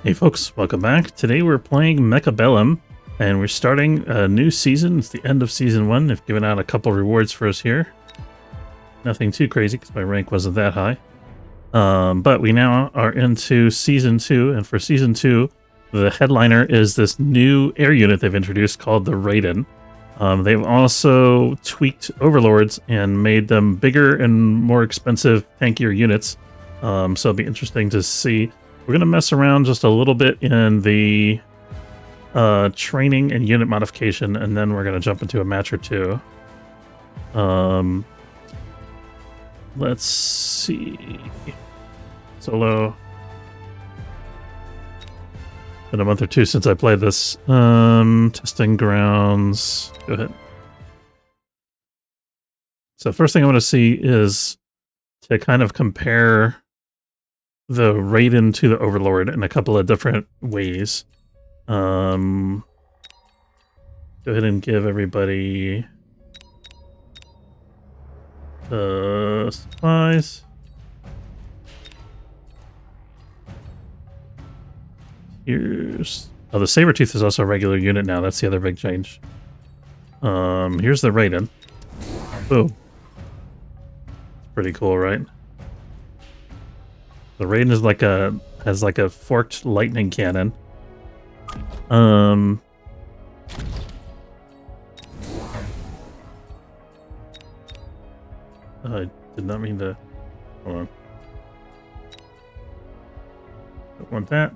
Hey folks, welcome back. Today we're playing Mechabellum, and we're starting a new season. It's the end of season 1. They've given out a couple rewards for us here. Nothing too crazy because my rank wasn't that high. But we now are into season 2, and for season 2, the headliner is this new air unit they've introduced called the Raiden. They've also tweaked Overlords and made them bigger and more expensive, tankier units. So it'll be interesting to see. We're going to mess around just a little bit in the training and unit modification, and then we're going to jump into a match or two. Let's see. Solo. Been a month or two since I played this. Testing grounds. Go ahead. So first thing I want to see is to kind of compare the Raiden to the Overlord in a couple of different ways. Go ahead and give everybody the supplies. Here's... Oh, the Sabretooth is also a regular unit now. That's the other big change. Here's the Raiden. Boom. Pretty cool, right? The Raiden is has like a forked lightning cannon. I did not mean to. Hold on. Don't want that.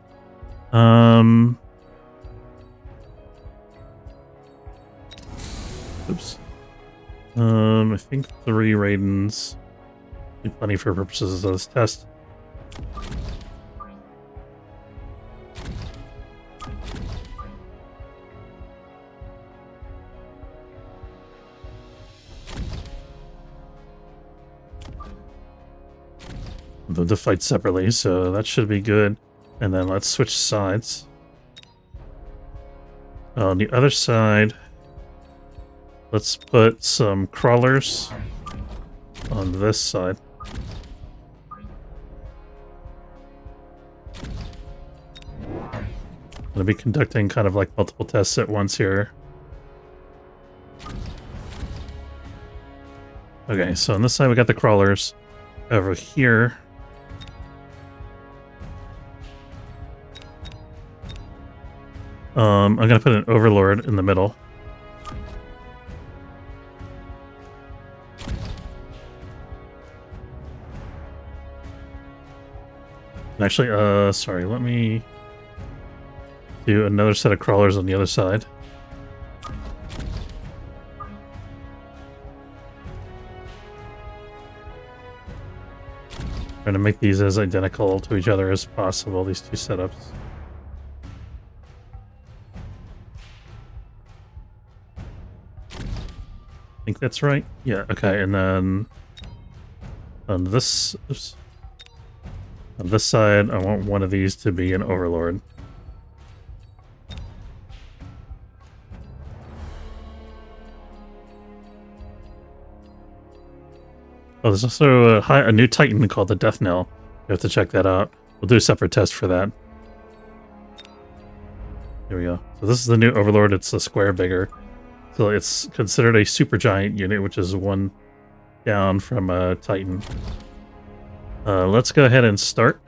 Oops. I think 3 Raidens be plenty for purposes of this test. To fight separately, so that should be good. And then let's switch sides. On the other side, let's put some crawlers on this side. I'm going to be conducting kind of like multiple tests at once here. Okay, so on this side we got the crawlers. Over here, I'm going to put an Overlord in the middle. Actually, sorry, let me do another set of crawlers on the other side. Trying to make these as identical to each other as possible, these two setups. I think that's right. Yeah, okay, and then on this, oops, on this side, I want one of these to be an Overlord. Oh, there's also a new Titan called the Death Knell. You have to check that out. We'll do a separate test for that. Here we go. So this is the new Overlord. It's a square bigger. So it's considered a supergiant unit, which is one down from a Titan. Let's go ahead and start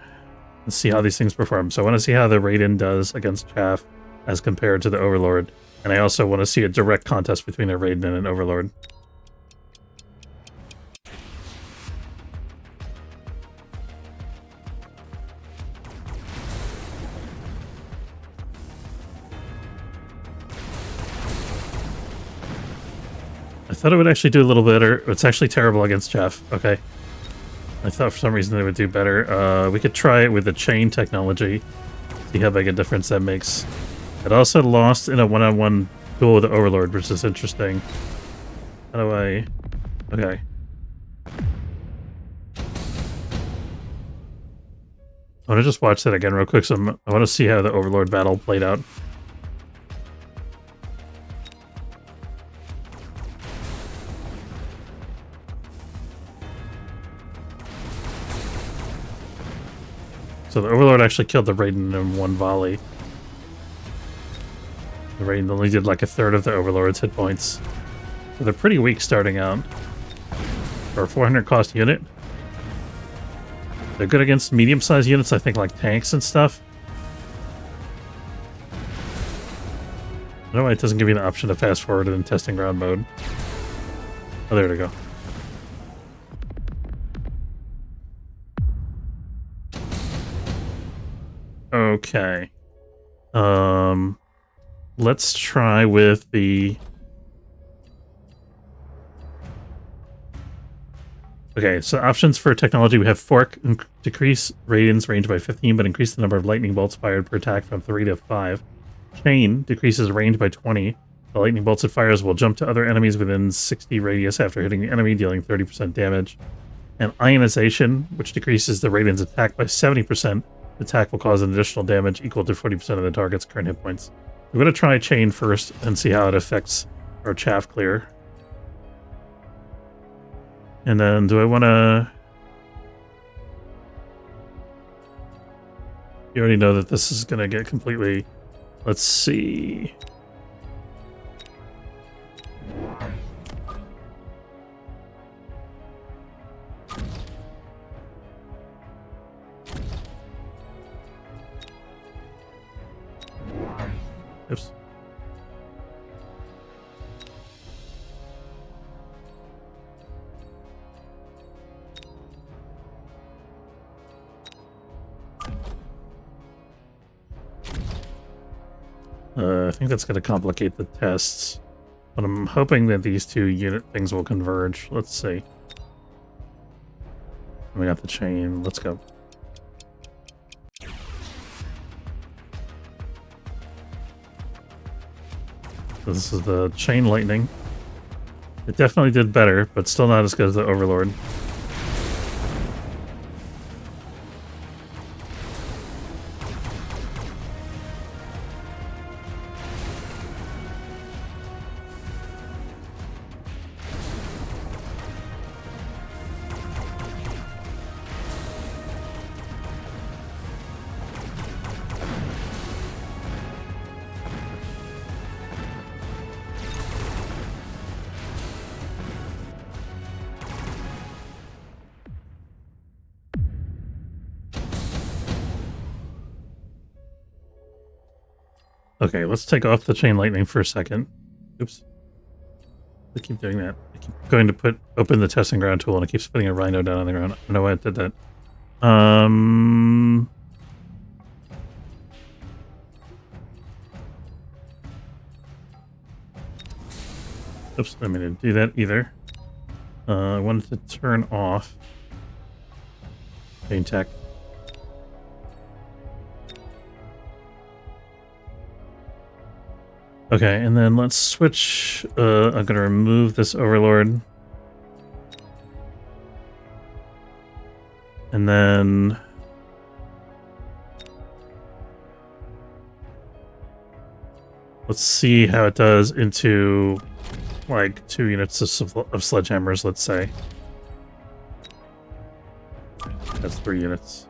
and see how these things perform. So I want to see how the Raiden does against Chaff as compared to the Overlord. And I also want to see a direct contest between a Raiden and an Overlord. I thought it would actually do a little better. It's actually terrible against Chaff. Okay. I thought for some reason it would do better. We could try it with the chain technology. See how big a difference that makes. It also lost in a one-on-one duel with the Overlord, which is interesting. How do I... Okay. I want to just watch that again real quick. So I want to see how the Overlord battle played out. So the Overlord actually killed the Raiden in one volley. The Raiden only did like a third of the Overlord's hit points. So they're pretty weak starting out. For a 400 cost unit. They're good against medium-sized units, I think, like tanks and stuff. I don't know why it doesn't give you the option to fast forward in testing ground mode. Oh, there we go. Okay. Let's try with the... Okay, so options for technology, we have Fork, decrease Radiant's range by 15, but increase the number of lightning bolts fired per attack from 3 to 5. Chain decreases range by 20. The lightning bolts it fires will jump to other enemies within 60 radius after hitting the enemy, dealing 30% damage. And Ionization, which decreases the Radiant's attack by 70%. The attack will cause an additional damage equal to 40% of the target's current hit points. We're going to try Chain first and see how it affects our chaff clear. And then, do I want to... You already know that this is going to get completely... Let's see... Oops. I think that's going to complicate the tests, but I'm hoping that these two unit things will converge. Let's see. We got the chain. Let's go. This is the chain lightning. It definitely did better, but still not as good as the Overlord. Okay, let's take off the chain lightning for a second. Oops. I keep doing that. I keep going to open the testing ground tool and it keeps putting a rhino down on the ground. I don't know why it did that. Oops, I didn't do that either. I wanted to turn off chain tech. Okay, and then let's switch. I'm going to remove this Overlord. And then... let's see how it does into, like, 2 units of sledgehammers, let's say. That's 3 units.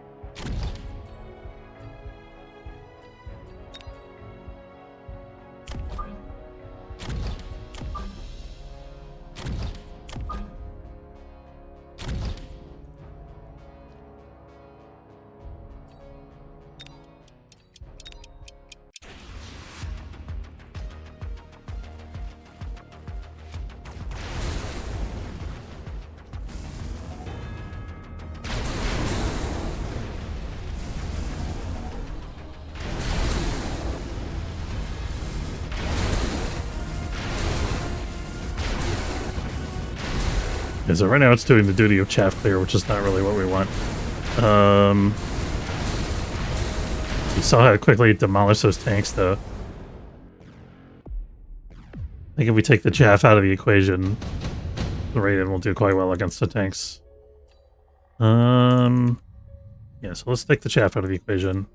Yeah, so right now it's doing the duty of chaff clear, which is not really what we want. You saw how quickly it demolished those tanks, though. I think if we take the chaff out of the equation, the Raiden will do quite well against the tanks. Yeah, so let's take the chaff out of the equation.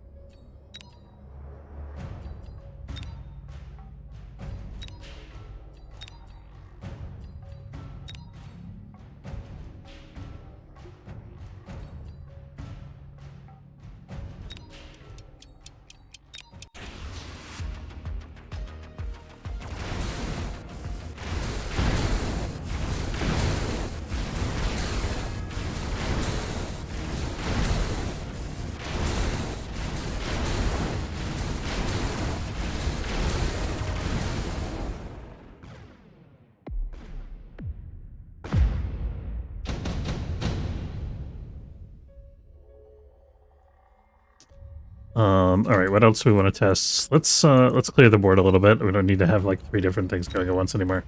All right, what else do we want to test? Let's clear the board a little bit. We don't need to have like 3 different things going at once anymore.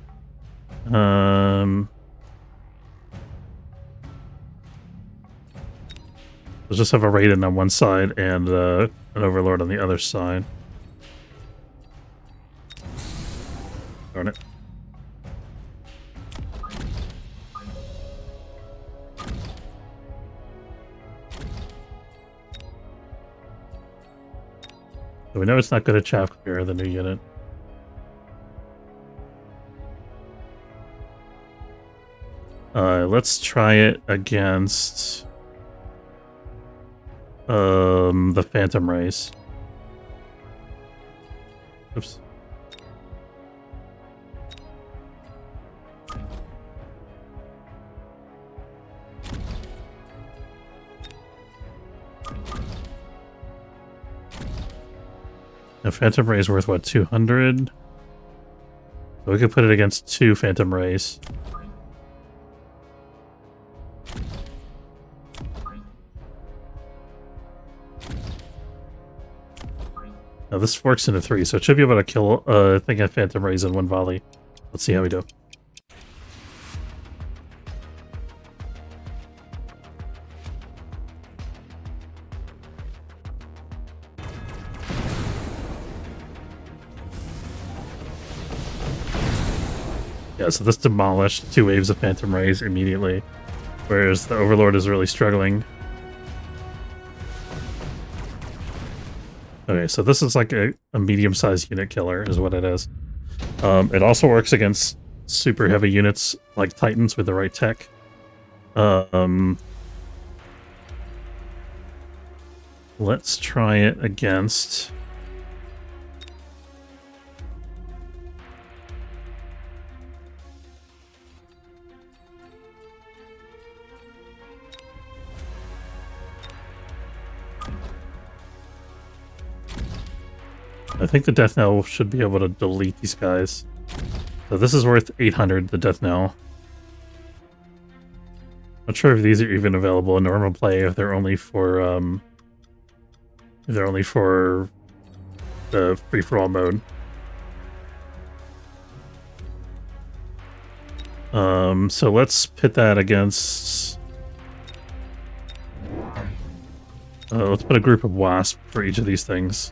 Let's just have a Raiden on one side and an Overlord on the other side. Darn it. So we know it's not good at chaff clear, the new unit. Let's try it against the Phantom Race. Oops. The Phantom Ray is worth what, 200? So we could put it against 2 Phantom Rays. Now this works into 3, so it should be able to kill I think a Phantom Rays in one volley. Let's see how we do. Yeah, so this demolished 2 waves of Phantom Rays immediately, whereas the Overlord is really struggling. Okay, so this is like a medium-sized unit killer, is what it is. It also works against super heavy units like Titans with the right tech. Let's try it against... I think the Death Knell should be able to delete these guys. So this is worth 800, the Death Knell. Not sure if these are even available in normal play, if they're only for the free-for-all mode. So let's pit that against... let's put a group of Wasp for each of these things.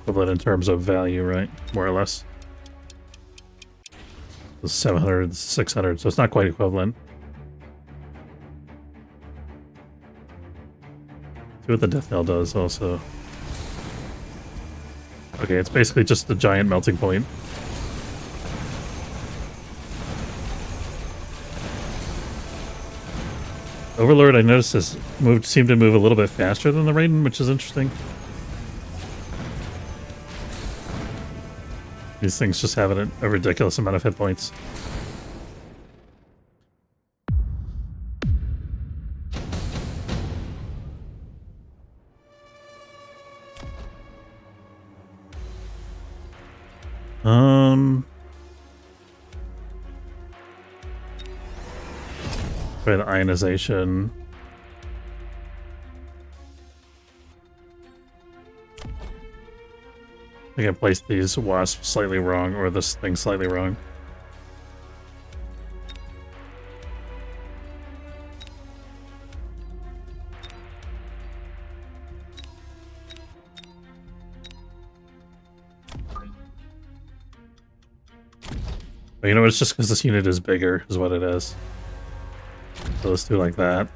Equivalent in terms of value, right? More or less. 700, 600, so it's not quite equivalent. See what the Death Knell does also. Okay, it's basically just a giant melting point. Overlord, I noticed, seemed to move a little bit faster than the Raiden, which is interesting. These things just have a ridiculous amount of hit points. Try the ionization. I think I placed these wasps slightly wrong, or this thing slightly wrong. But you know, it's just because this unit is bigger, is what it is. So let's do like that.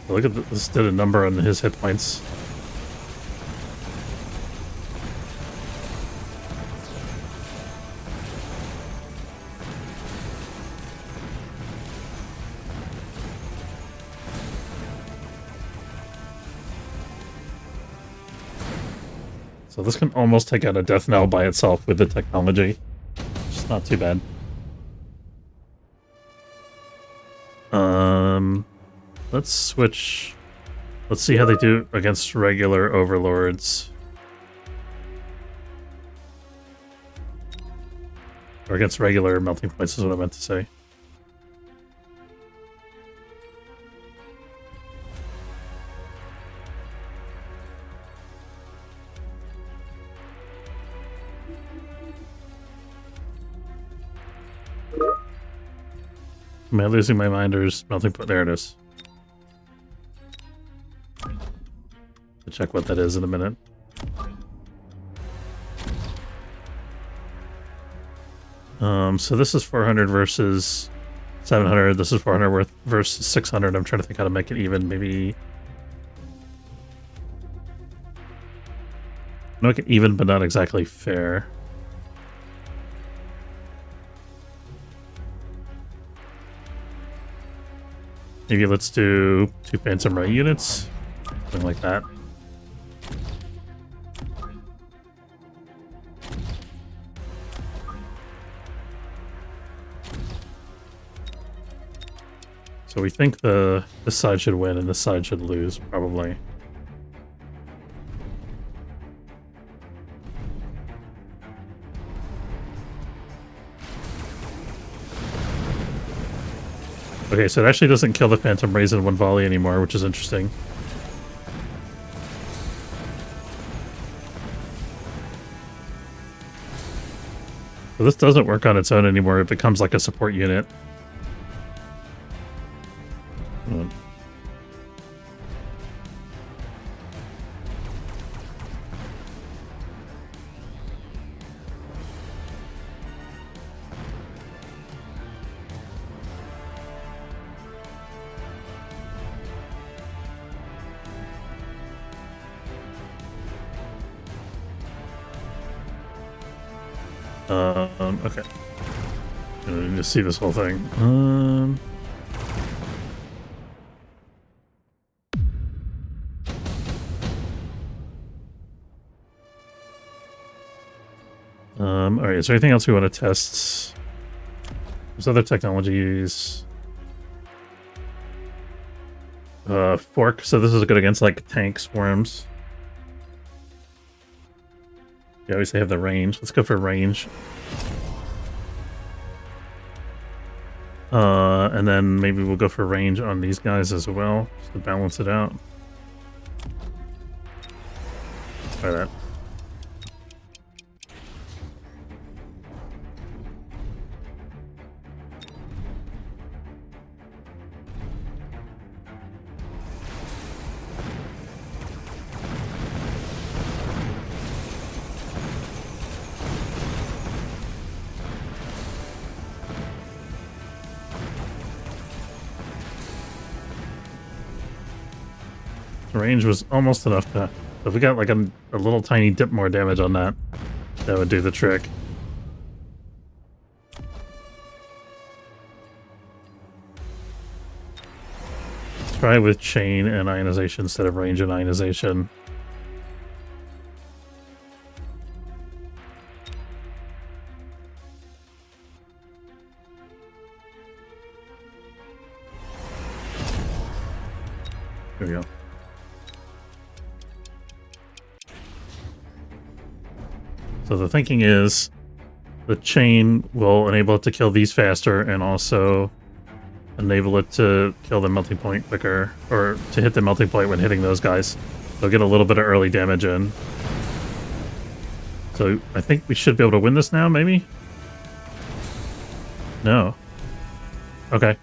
Look at this, did a number on his hit points. So this can almost take out a Death Knell by itself with the technology. It's not too bad. Let's switch. Let's see how they do against regular overlords. Or against regular melting points is what I meant to say. Am I losing my mind or is melting point? There it is. I'll check what that is in a minute. So this is 400 versus 700. This is 400 versus 600. I'm trying to think how to make it even. Maybe make it even, but not exactly fair. Maybe let's do 2 Phantom Ray units, something like that. So we think this side should win and this side should lose, probably. Okay, so it actually doesn't kill the Phantom Rays in one volley anymore, which is interesting. So this doesn't work on its own anymore. It becomes like a support unit. Okay. I need to see this whole thing. Alright, is there anything else we want to test? There's other technologies. Fork, so this is good against, like, tank swarms. You obviously have the range. Let's go for range. And then maybe we'll go for range on these guys as well, just to balance it out. Try that. Range was almost enough to... If we got like a little tiny dip more damage on that, that would do the trick. Try with chain and ionization instead of range and ionization. There we go. So the thinking is the chain will enable it to kill these faster and also enable it to kill the melting point quicker, or to hit the melting point when hitting those guys. They'll get a little bit of early damage in. So I think we should be able to win this now, maybe? No. Okay.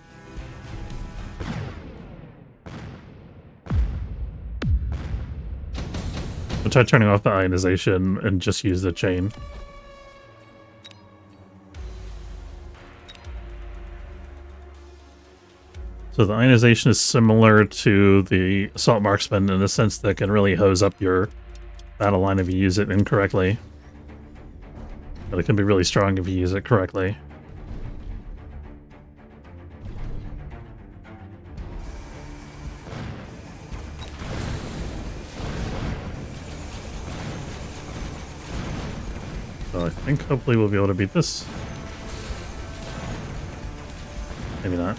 We'll try turning off the ionization and just use the chain. So the ionization is similar to the Assault Marksman in the sense that it can really hose up your battle line if you use it incorrectly. But it can be really strong if you use it correctly. So I think hopefully we'll be able to beat this. Maybe not.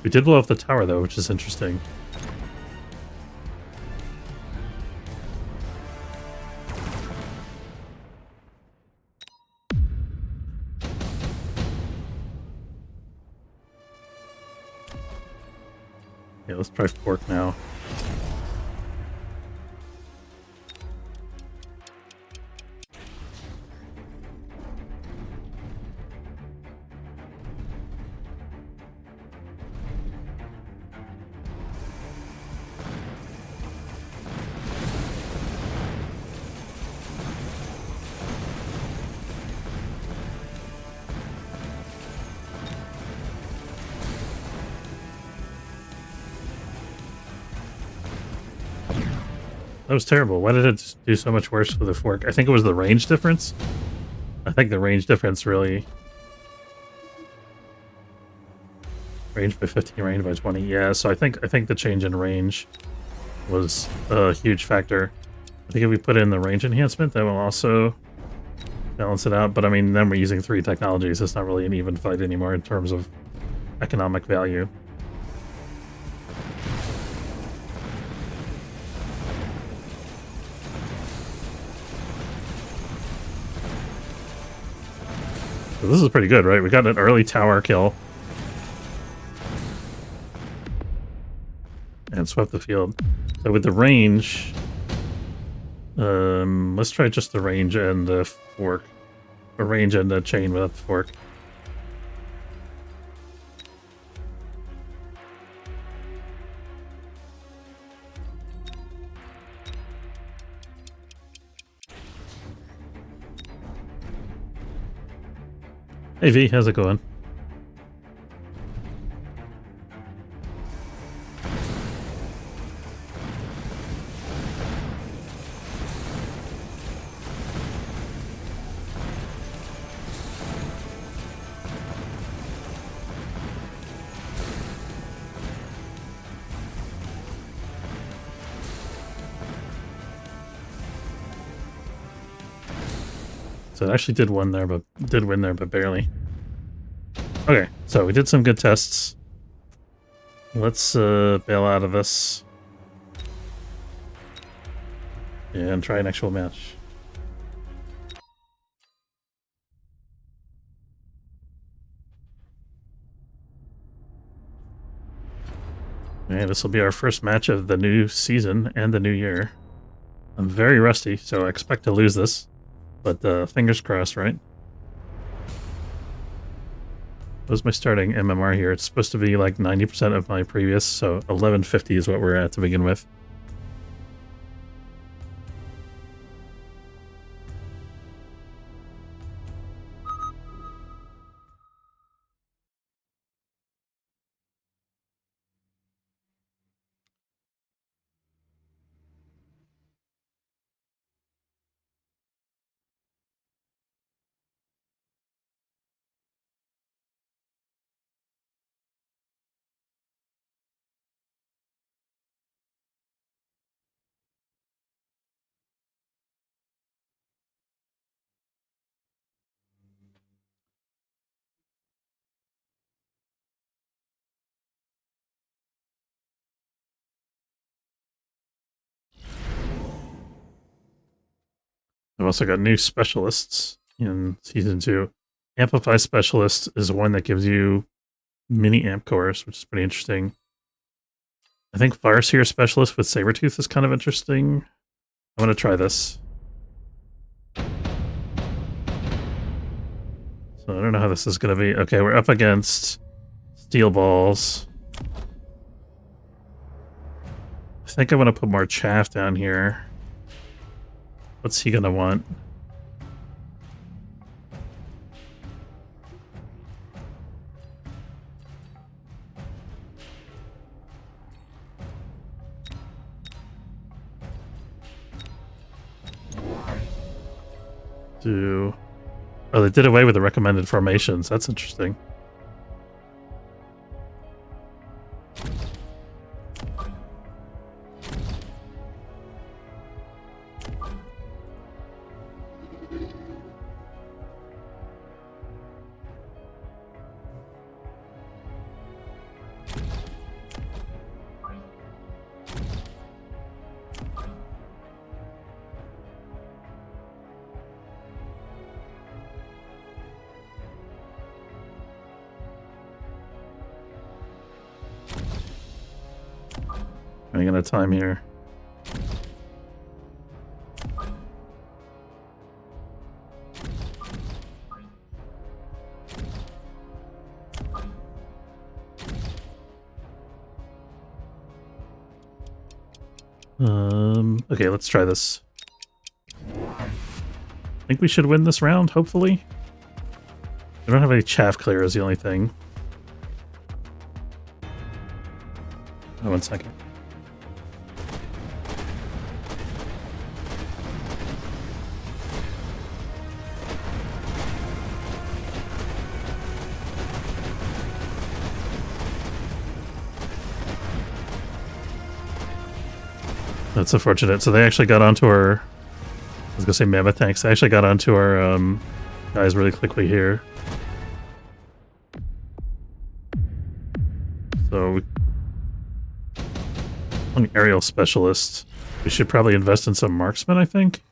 We did blow up the tower, though, which is interesting. Yeah, let's try fork now. That was terrible. Why did it do so much worse with the fork? I think it was the range difference. I think the range difference really... Range by 15, range by 20. Yeah, so I think the change in range was a huge factor. I think if we put in the range enhancement, that will also balance it out. But I mean, then we're using 3 technologies. It's not really an even fight anymore in terms of economic value. So this is pretty good, right? We got an early tower kill. And swept the field. So with the range... let's try just the range and the fork. A range and the chain without the fork. Hey V, how's it going? So it actually did win there, but barely. Okay, so we did some good tests. Let's bail out of this and try an actual match. And this will be our first match of the new season and the new year. I'm very rusty, so I expect to lose this. But fingers crossed, right? What was my starting MMR here? It's supposed to be like 90% of my previous, so 1150 is what we're at to begin with. I've also got new specialists in Season 2. Amplify Specialist is one that gives you mini amp cores, which is pretty interesting. I think Fireseer Specialist with Sabertooth is kind of interesting. I'm going to try this. So I don't know how this is going to be. Okay, we're up against Steel Balls. I think I'm going to put more chaff down here. What's he going to want? Oh, they did away with the recommended formations. That's interesting. Running out of time here. Okay, let's try this. I think we should win this round, hopefully. We don't have any chaff clear is the only thing. Oh, 1 second. That's unfortunate. So they actually got onto our... I was gonna say mammoth tanks. They actually got onto our guys really quickly here. So... An aerial specialist. We should probably invest in some marksmen, I think.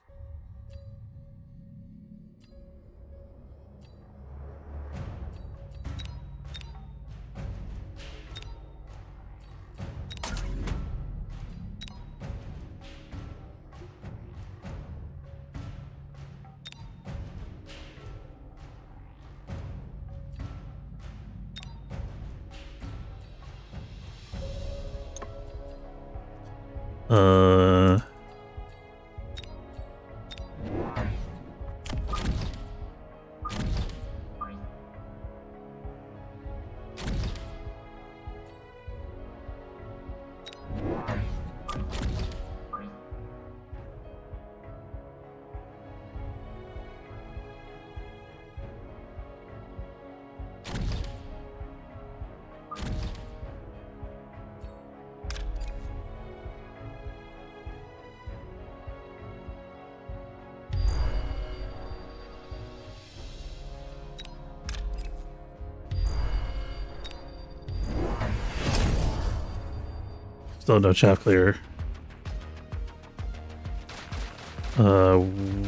Still no chaff clear.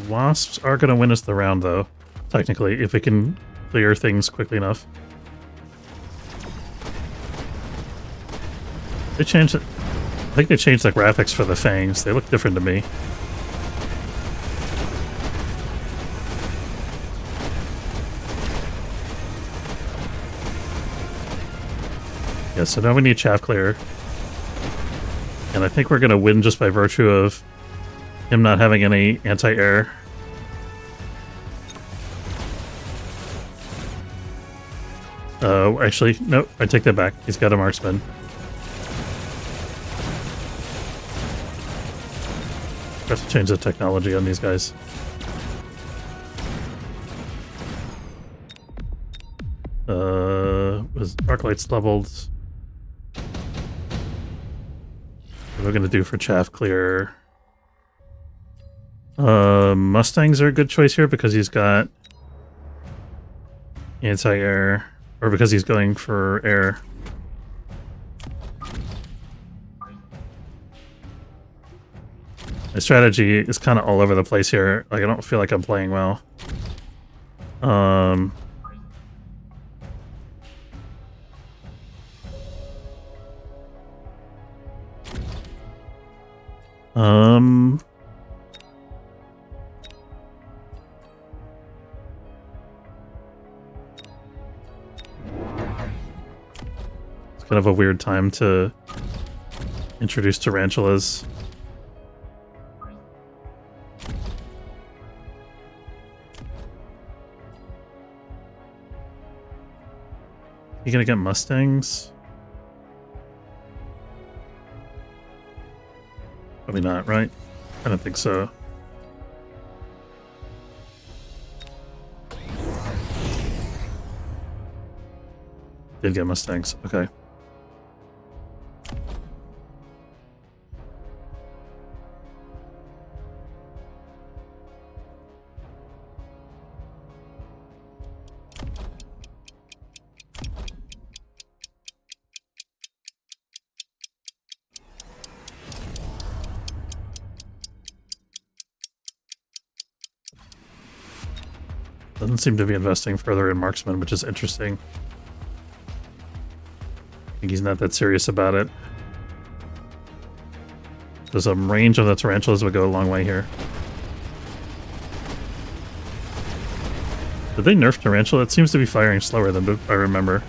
Wasps are going to win us the round, though. Technically, if we can clear things quickly enough. They changed it. I think they changed the graphics for the fangs. They look different to me. Yeah, so now we need chaff clear. And I think we're going to win just by virtue of him not having any anti-air. Actually, no, I take that back. He's got a marksman. I have to change the technology on these guys. Was arc lights leveled? What are we gonna do for chaff clear? Mustangs are a good choice here because he's got anti-air, or because he's going for air. My strategy is kind of all over the place here. Like, I don't feel like I'm playing well. It's kind of a weird time to introduce tarantulas. You gonna get Mustangs? Probably not, right? I don't think so. Did get Mustangs, okay. Doesn't seem to be investing further in marksman, which is interesting. I think he's not that serious about it. The some range of the tarantulas would go a long way here. Did they nerf tarantula? It seems to be firing slower than I remember.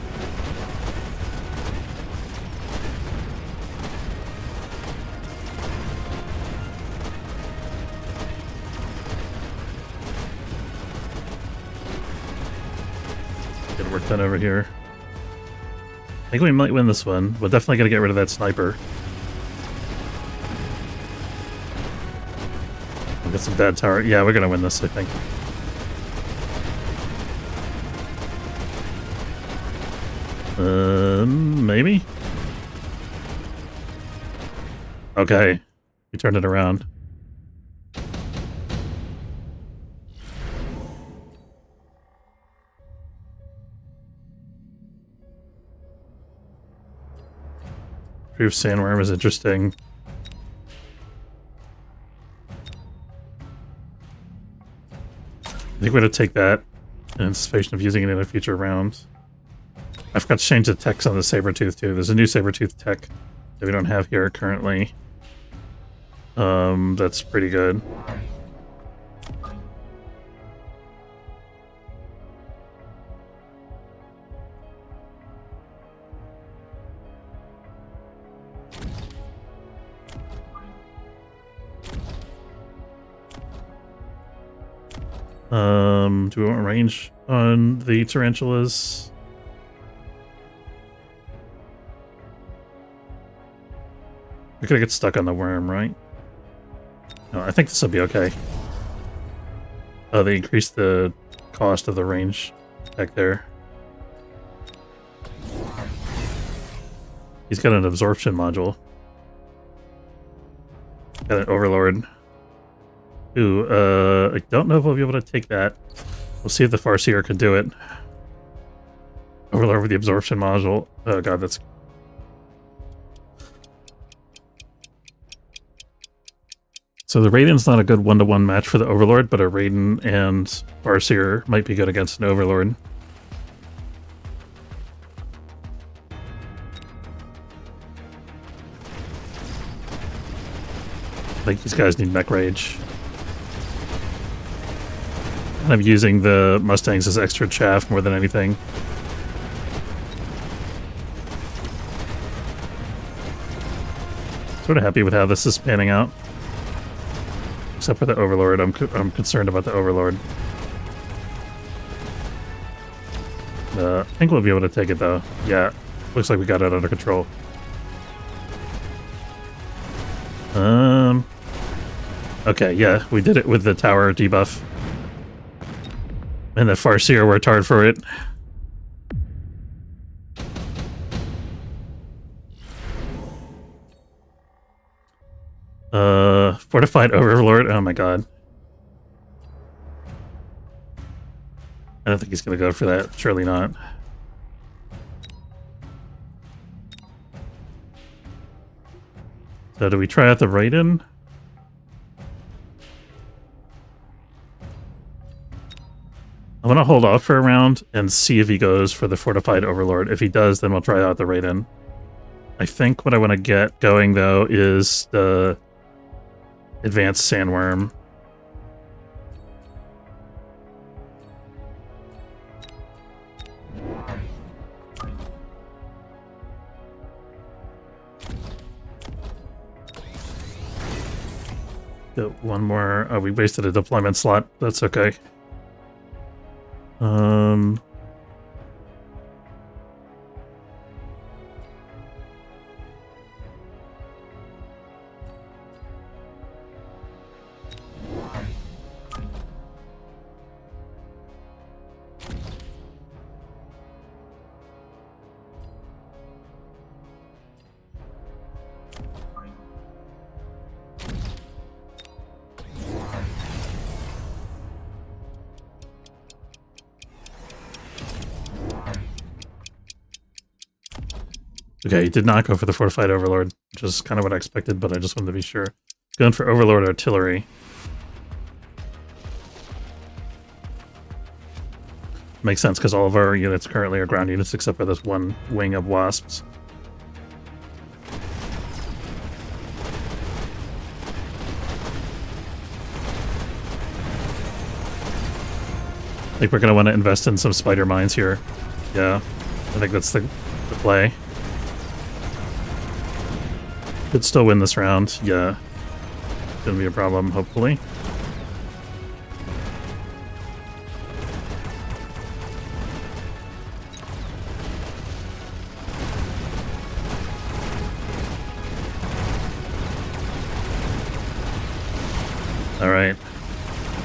Get work done over here. I think we might win this one. We're definitely gonna get rid of that sniper. We'll get some bad tower. Yeah, we're gonna win this, I think. Maybe? Okay. We turned it around. Proof sandworm is interesting. I think we're going to take that in anticipation of using it in a future round. I forgot to change the text on the Sabertooth too. There's a new Sabertooth tech that we don't have here currently. That's pretty good. Do we want range on the tarantulas? We're gonna get stuck on the worm, right? No, I think this will be okay. Oh, they increased the cost of the range back there. He's got an absorption module. Got an overlord. Ooh, I don't know if we'll be able to take that. We'll see if the Farseer can do it. Overlord with the absorption module. Oh god, that's... So the Raiden's not a good one-to-one match for the Overlord, but a Raiden and Farseer might be good against an Overlord. I think these guys need mech rage. And I'm using the Mustangs as extra chaff more than anything. Sort of happy with how this is panning out. Except for the Overlord, I'm concerned about the Overlord. I think we'll be able to take it though. Yeah, looks like we got it under control. Okay, yeah, we did it with the tower debuff. And the Farseer worked hard for it. Fortified Overlord, oh my god. I don't think he's gonna go for that, surely not. So do we try out the Raiden? I'm gonna hold off for a round and see if he goes for the Fortified Overlord. If he does, then we'll try out the Raiden. I think what I want to get going, though, is the Advanced Sandworm. Got one more. Oh, we wasted a deployment slot. That's okay. Okay, he did not go for the Fortified Overlord, which is kind of what I expected, but I just wanted to be sure. Going for Overlord Artillery. Makes sense, because all of our units currently are ground units, except for this one wing of Wasps. Like, we're going to want to invest in some spider mines here. Yeah, I think that's the play. Could still win this round. Yeah. Shouldn't be a problem, hopefully. Alright.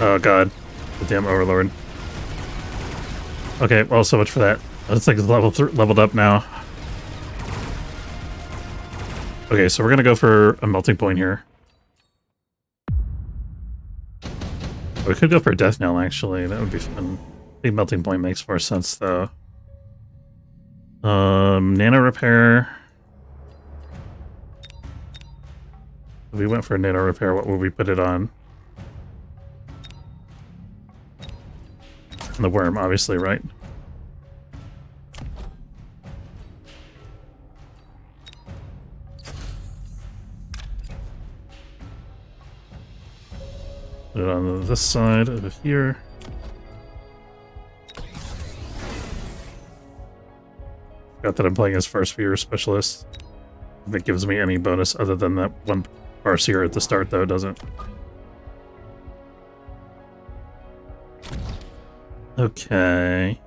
Oh god. The damn Overlord. Okay, well, so much for that. Looks like it's leveled up now. Okay, so we're gonna go for a melting point here. We could go for a death knell, actually. That would be fun. I think melting point makes more sense, though. Nano repair. If we went for a nano repair, what would we put it on? The worm, obviously, right? Put it on this side over here. Forgot that I'm playing as Farseer Specialist. If it gives me any bonus other than that one Farseer at the start, though, doesn't. Okay.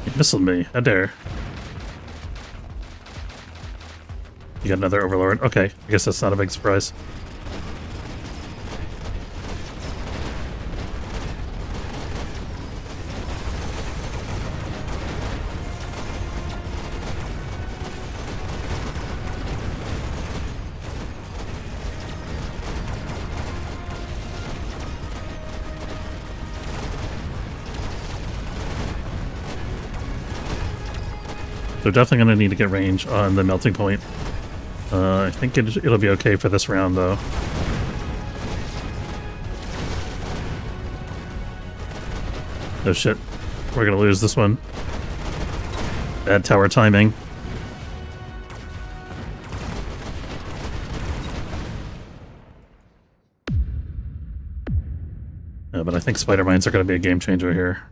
You missiled me. How dare. You got another Overlord. Okay, I guess that's not a big surprise. They're definitely going to need to get range on the melting point. I think it'll be okay for this round, though. Oh shit. We're going to lose this one. Bad tower timing. But I think spider mines are going to be a game changer here.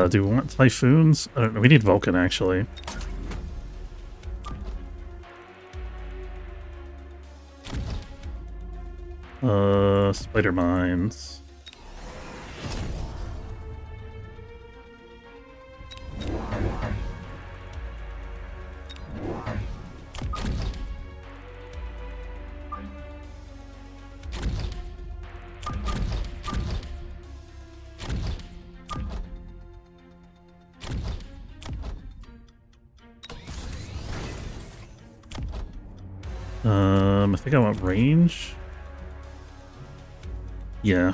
Do we want Typhoons? I don't know. We need Vulcan, actually. Spider mines. I think I want range. Yeah.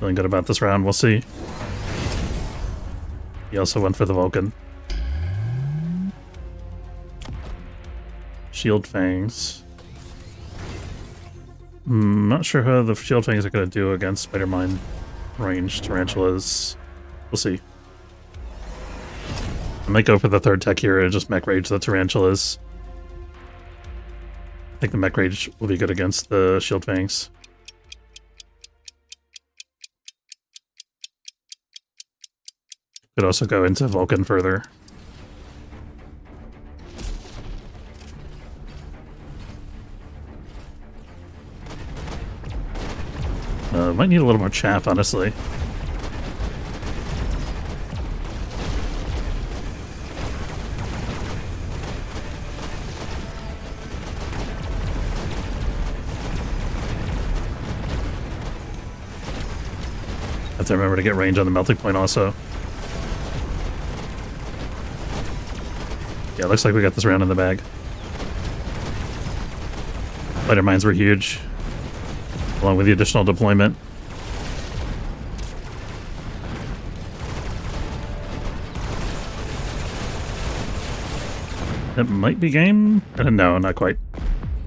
Feeling good about this round, we'll see. He also went for the Vulcan. Shield Fangs. Not sure how the Shield Fangs are going to do against Spider-Mine range Tarantulas. We'll see. I might go for the third tech here and just Mech Rage the Tarantulas. I think the Mech Rage will be good against the Shield Fangs. Could also go into Vulcan further. Might need a little more chaff, honestly. Have to remember to get range on the melting point also. Yeah, looks like we got this round in the bag. Spider mines were huge, along with the additional deployment. It might be game? No, not quite.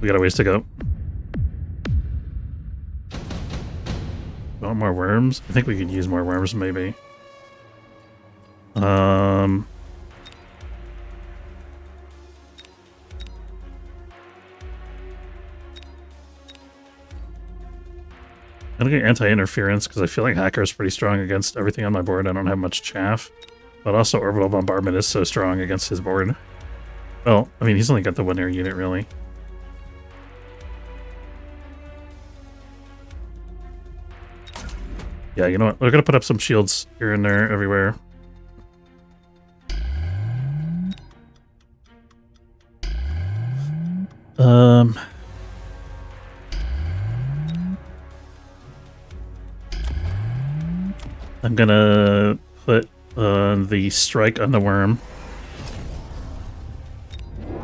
We got a ways to go. Want more worms? I think we could use more worms, maybe. I'm gonna get anti-interference because I feel like Hacker is pretty strong against everything on my board. I don't have much chaff. But also Orbital Bombardment is so strong against his board. Well, I mean, he's only got the one air unit, really. Yeah, you know what? We're gonna put up some shields here and there, everywhere. I'm gonna put the strike on the worm.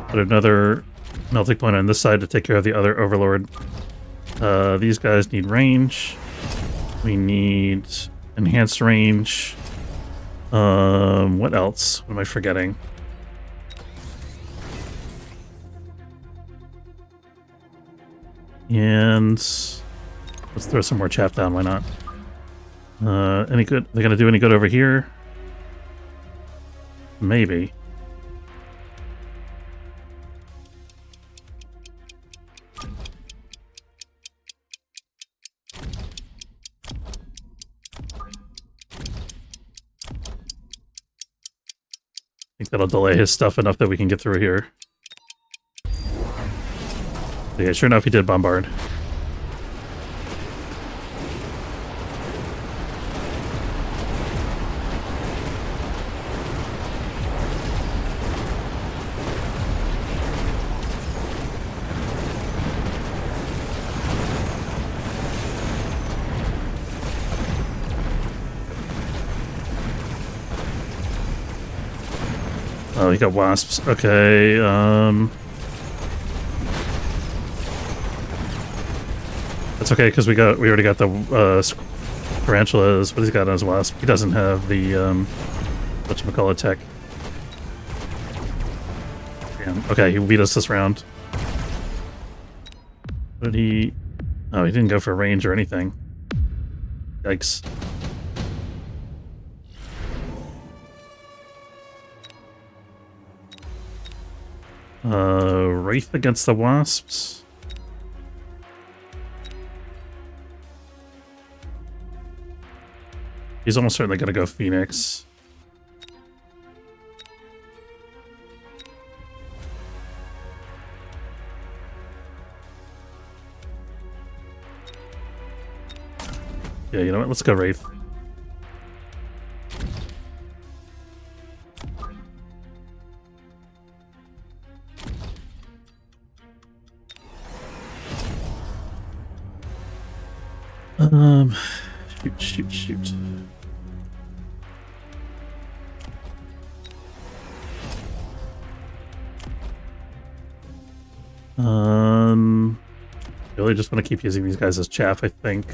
Put another melting point on this side to take care of the other overlord. These guys need range. We need enhanced range. What else? What am I forgetting? And let's throw some more chaff down, why not? Any good? They're gonna do any good over here? Maybe. I think that'll delay his stuff enough that we can get through here. Yeah, sure enough, he did bombard. Oh, he got wasps. Okay, that's okay because we already got the tarantulas. What he's got on his wasp. He doesn't have the whatchamacallit tech. Damn. Okay, he beat us this round. What did he? Oh, he didn't go for range or anything. Yikes. Wraith against the wasps. He's almost certainly gonna go Phoenix. Yeah, you know what? Let's go Wraith. Shoot. Really just want to keep using these guys as chaff, I think.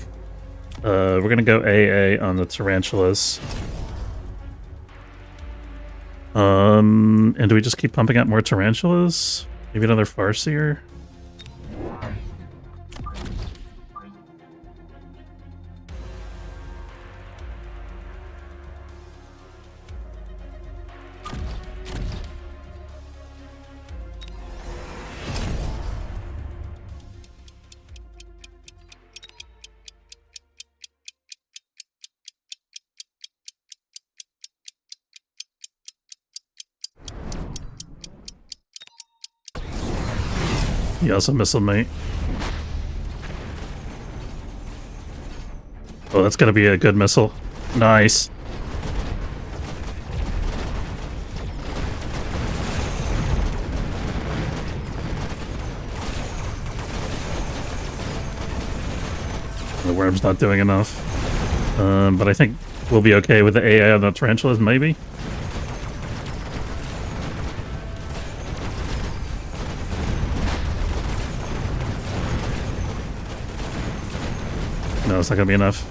We're gonna go AA on the tarantulas. And do we just keep pumping out more tarantulas? Maybe another Farseer? He also missile mate. Oh, that's gonna be a good missile. Nice. The worm's not doing enough. But I think we'll be okay with the AI on the tarantulas, maybe? No, it's not gonna be enough.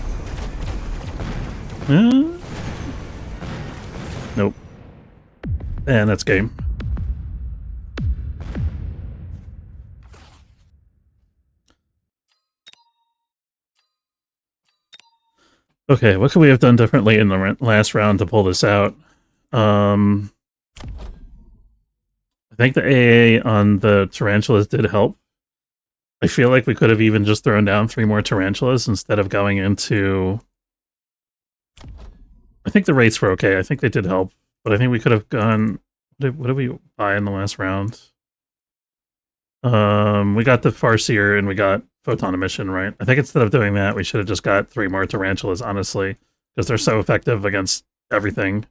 Uh, nope. And that's game. Okay, what could we have done differently in the last round to pull this out? I think the AA on the tarantulas did help. I feel like we could have even just thrown down 3 more tarantulas instead of going into... I think the rates were okay. I think they did help. But I think we could have gone... What did we buy in the last round? We got the Farseer and we got Photon Emission, right? I think instead of doing that, we should have just got 3 more tarantulas, honestly. Because they're so effective against everything.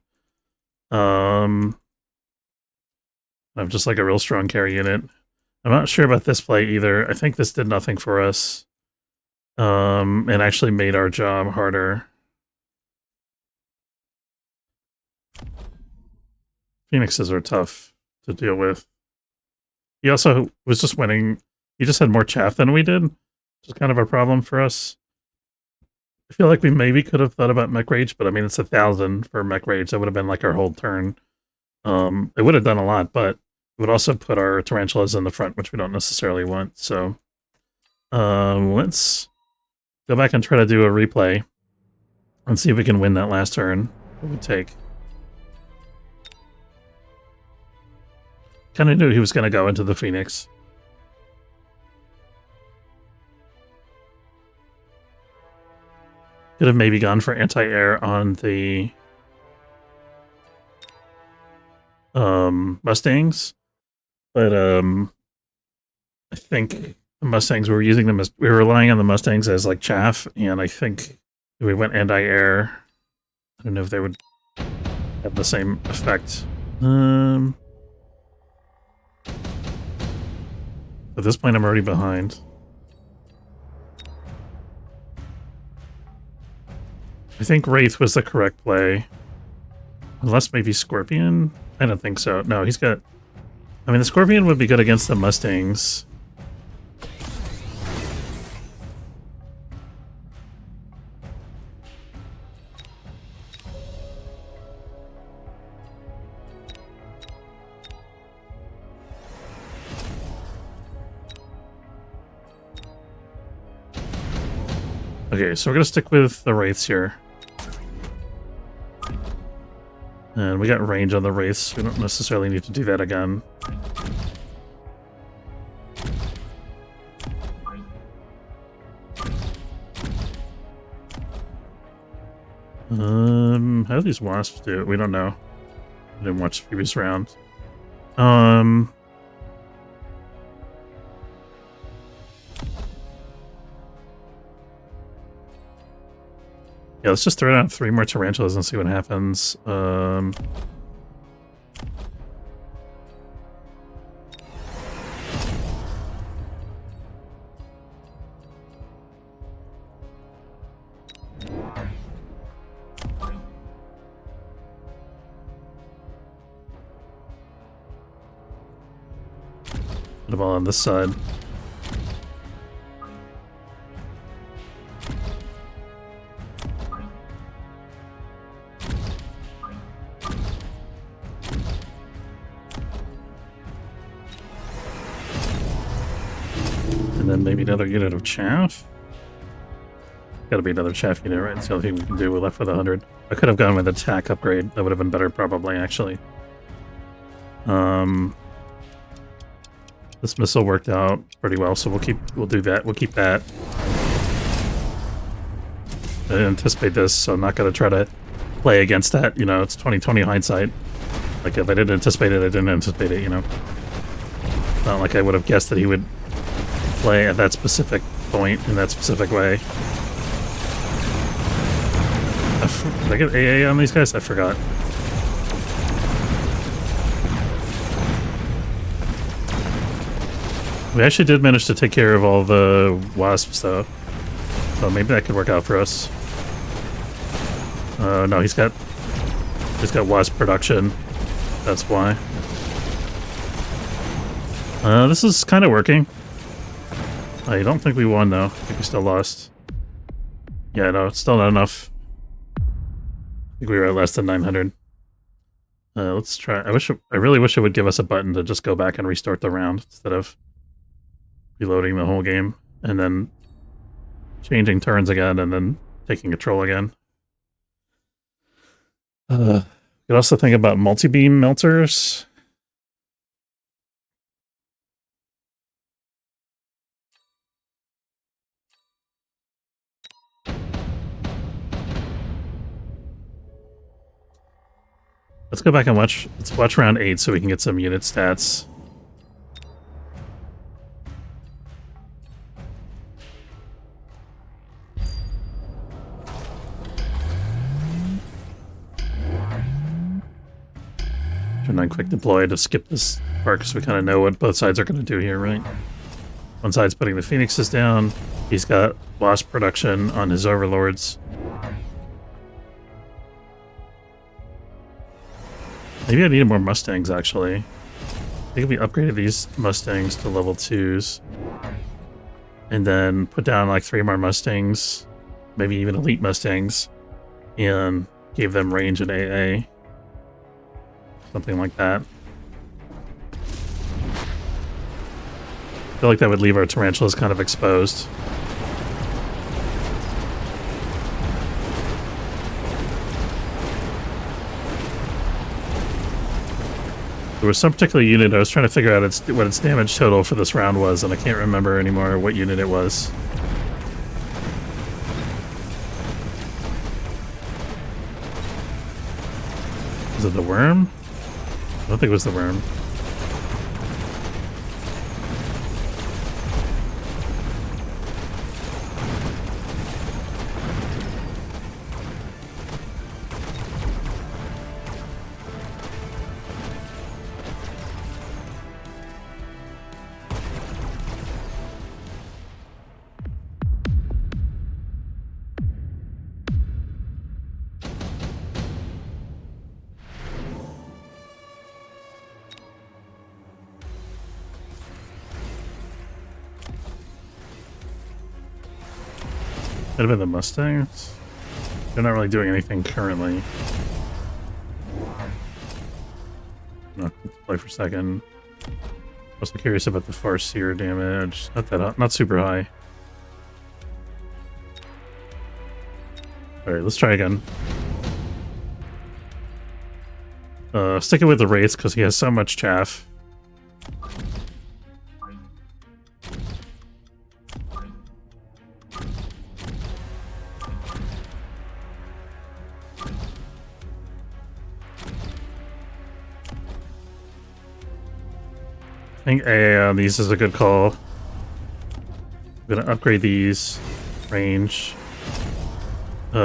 I'm just like a real strong carry unit. I'm not sure about this play either. I think this did nothing for us. And actually made our job harder. Phoenixes are tough to deal with. He also was just winning. He just had more chaff than we did, which is kind of a problem for us. I feel like we maybe could have thought about Mech Rage, but I mean, it's 1,000 for Mech Rage. That would have been like our whole turn. It would have done a lot, but it would also put our tarantulas in the front, which we don't necessarily want. So let's go back and try to do a replay and see if we can win that last turn. What would take? Kind of knew he was going to go into the Phoenix. Could have maybe gone for anti-air on the Mustangs, but I think the Mustangs, we were using them as, we were relying on the Mustangs as like chaff, and I think if we went anti-air, I don't know if they would have the same effect. At this point, I'm already behind. I think Wraith was the correct play. Unless maybe Scorpion? I don't think so. No, he's got... I mean, the Scorpion would be good against the Mustangs. Okay, so we're gonna stick with the Wraiths here. And we got range on the Wraiths. We don't necessarily need to do that again. How do these Wasps do it? We don't know. I didn't watch the previous round. Yeah, let's just throw down 3 more tarantulas and see what happens. Put them all on this side. And then maybe another unit of chaff. Gotta be another chaff unit, right? That's the only thing we can do. We're left with 100. I could have gone with attack upgrade. That would have been better, probably, actually. This missile worked out pretty well, so we'll do that. We'll keep that. I didn't anticipate this, so I'm not gonna try to play against that. You know, it's 20/20 hindsight. Like, if I didn't anticipate it, I didn't anticipate it, you know? Not like I would have guessed that he would play at that specific point in that specific way. Did I get AA on these guys? I forgot. We actually did manage to take care of all the Wasps, though. So maybe that could work out for us. No, he's got Wasp production. That's why. This is kind of working. I don't think we won, though. I think we still lost. Yeah, no, it's still not enough. I think we were at less than 900. Let's try. I really wish it would give us a button to just go back and restart the round instead of reloading the whole game and then changing turns again and then taking control again. You could also think about multi-beam melters. Let's go back and watch. Let's watch round 8 so we can get some unit stats. Turn on quick deploy to skip this part because we kind of know what both sides are going to do here, right? One side's putting the Phoenixes down. He's got Wasp production on his Overlords. Maybe I needed more Mustangs, actually. I think if we upgraded these Mustangs to level 2s and then put down like 3 more Mustangs, maybe even elite Mustangs, and gave them range and AA. Something like that. I feel like that would leave our Tarantulas kind of exposed. There was some particular unit I was trying to figure out what its damage total for this round was, and I can't remember anymore what unit it was. Was it the worm? I don't think it was the worm. Could have been the Mustangs. They're not really doing anything currently. No, play for a second. Also curious about the Farseer damage. Not super high. Alright, let's try again. Sticking with the Wraiths because he has so much chaff. I think AA on these is a good call. I'm gonna upgrade these. Range. I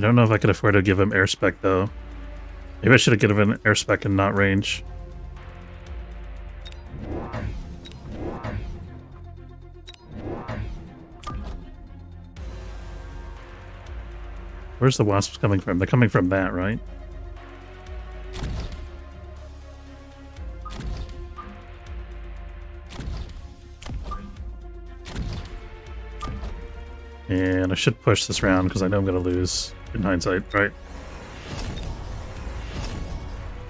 don't know if I could afford to give him air spec though. Maybe I should have given him air spec and not range. Where's the wasps coming from? They're coming from that, right? And I should push this round because I know I'm going to lose in hindsight, right?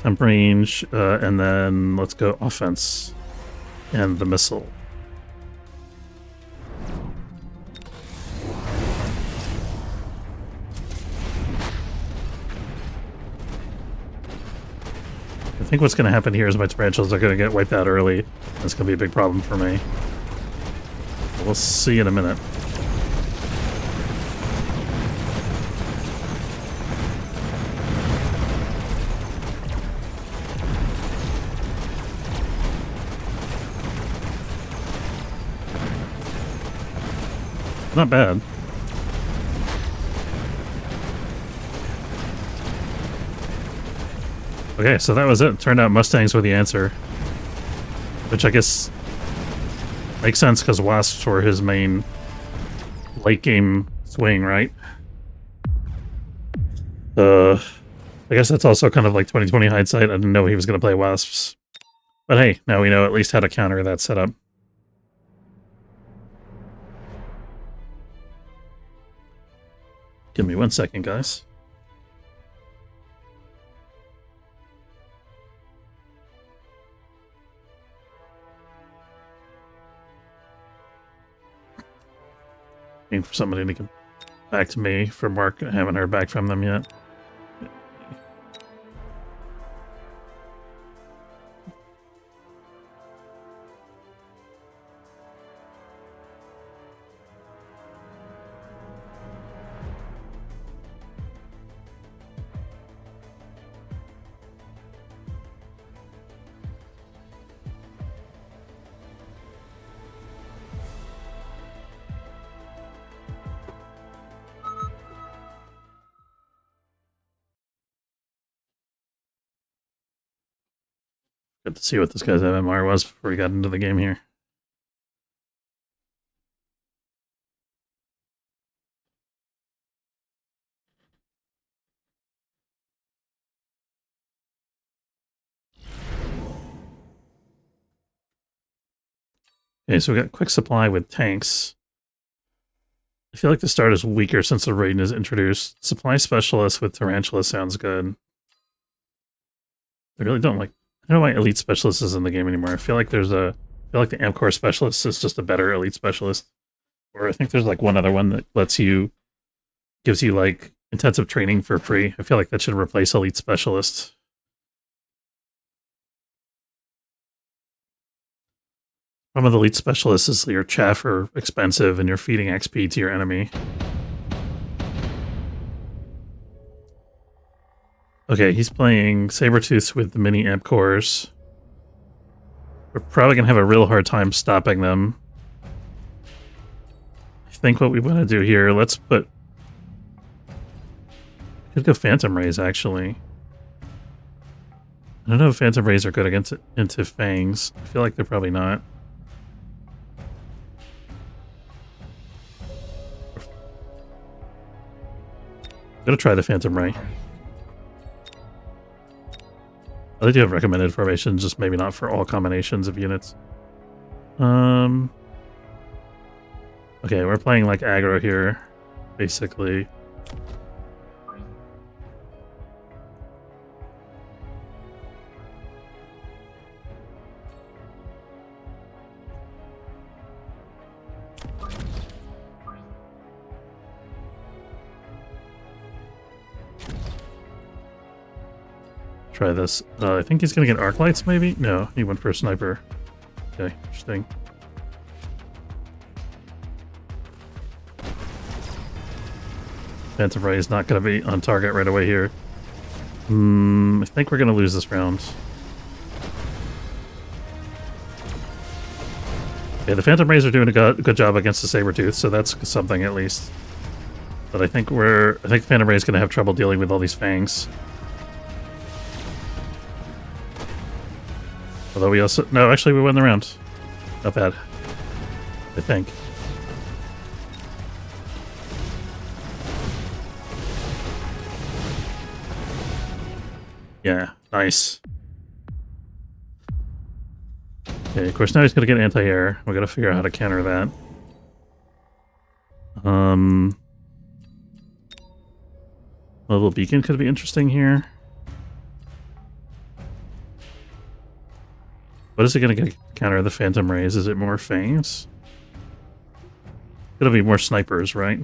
Temp range, and then let's go offense and the missile. I think what's going to happen here is my tarantulas are going to get wiped out early. That's going to be a big problem for me. We'll see in a minute. Not bad. Okay, so that was it. Turned out Mustangs were the answer. Which I guess makes sense because Wasps were his main late game swing, right? I guess that's also kind of like 2020 hindsight. I didn't know he was going to play Wasps. But hey, now we know at least how to counter that setup. Give me 1 second, guys. Waiting for somebody to get back to me from work. I haven't heard back from them yet. Good to see what this guy's MMR was before we got into the game here. Okay, so we got quick supply with tanks. I feel like the start is weaker since the raid is introduced. Supply specialist with Tarantula sounds good. I really don't like... I don't know why elite specialist is in the game anymore. I feel like there's a... I feel like the Amp Core specialist is just a better elite specialist. Or I think there's like one other one that lets you... gives you like intensive training for free. I feel like that should replace elite specialist. One of the elite specialists is your chaff are expensive and you're feeding XP to your enemy. Okay, he's playing Sabertooth with the mini amp cores. We're probably gonna have a real hard time stopping them. I think what we want to do here, let's put... I could go Phantom Rays, actually. I don't know if Phantom Rays are good against into Fangs. I feel like they're probably not. I'm gonna try the Phantom Ray. They do have recommended formations, just maybe not for all combinations of units. Okay, we're playing like aggro here, basically. Try this. I think he's gonna get arc lights, maybe? No, he went for a sniper. Okay, interesting. Phantom Ray is not gonna be on target right away here. I think we're gonna lose this round. Okay, the Phantom Rays are doing a good job against the Sabertooth, so that's something at least. But I think Phantom Ray is gonna have trouble dealing with all these fangs. Although we also... No, actually we won the round. Not bad. I think. Yeah, nice. Okay, of course now he's gonna get anti-air. We gotta figure out how to counter that. A little beacon could be interesting here. What is it going to counter the Phantom Rays? Is it more Fangs? It'll be more snipers, right?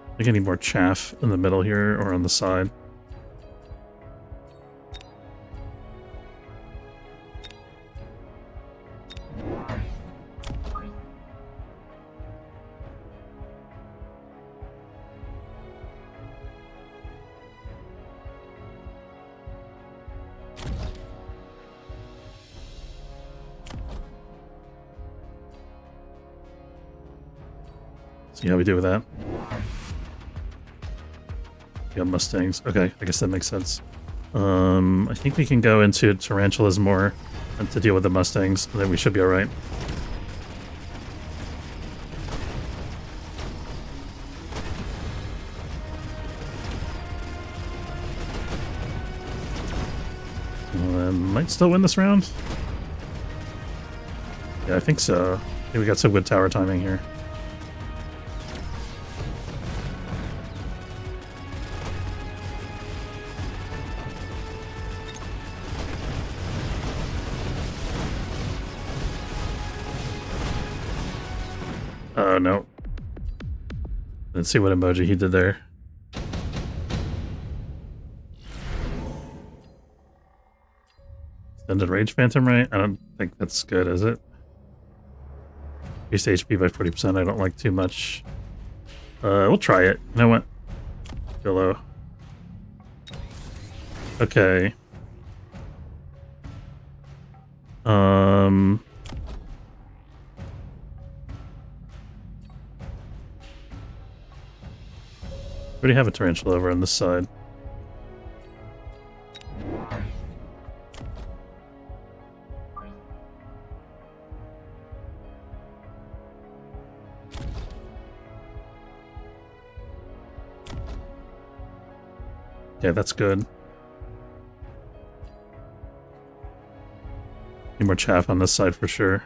I think I need more chaff in the middle here or on the side. See how we do with that. We got Mustangs. Okay, I guess that makes sense. I think we can go into tarantulas more and to deal with the mustangs, and then we should be alright. Might still win this round. Yeah, I think so. I think we got some good tower timing here. Oh, no. Let's see what emoji he did there. Extended Rage Phantom, right? I don't think that's good, is it? Increased HP by 40%, I don't like too much. We'll try it. You know what? Go low. Okay. We already have a tarantula over on this side. Yeah, that's good. Need more chaff on this side for sure.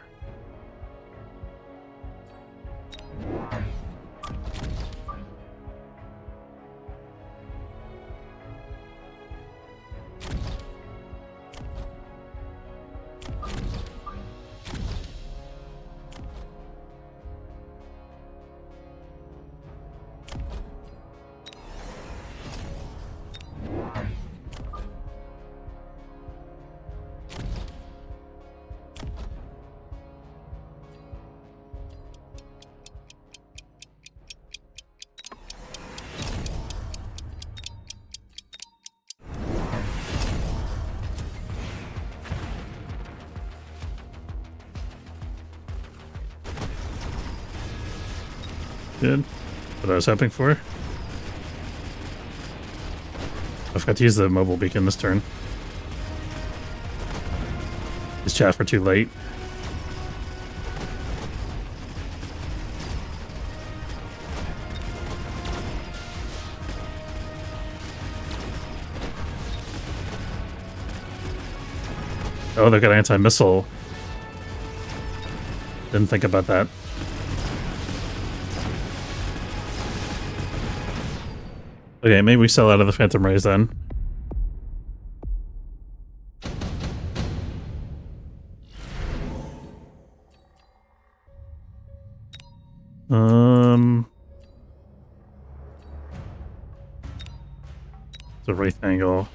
Good. What I was hoping for. I forgot to use the mobile beacon this turn. These chaff are too late. Oh, they've got anti-missile. Didn't think about that. Okay, maybe we sell out of the Phantom Rays then. It's a Wraith angle.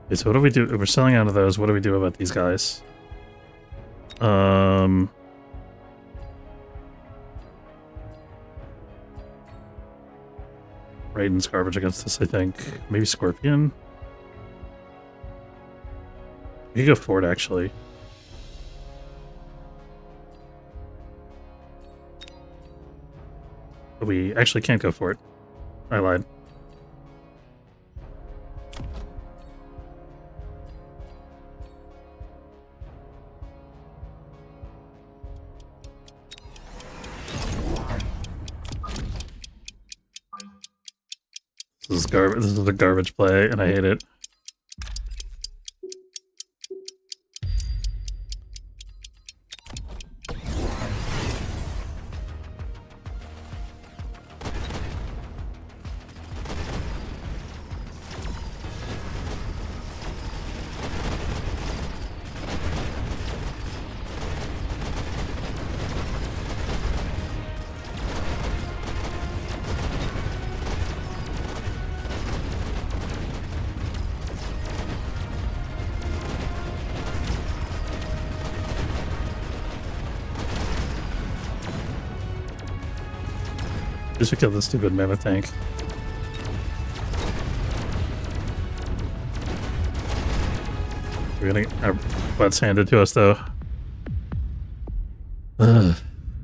Okay, so what do we do? If we're selling out of those, what do we do about these guys? Raiden's garbage against this, I think. Maybe Scorpion? We could go for it, actually. But we actually can't go for it. I lied. This is garbage. This is a garbage play, and I hate it. Just to kill the stupid mana tank. We're gonna get our butts handed to us, though. Ugh.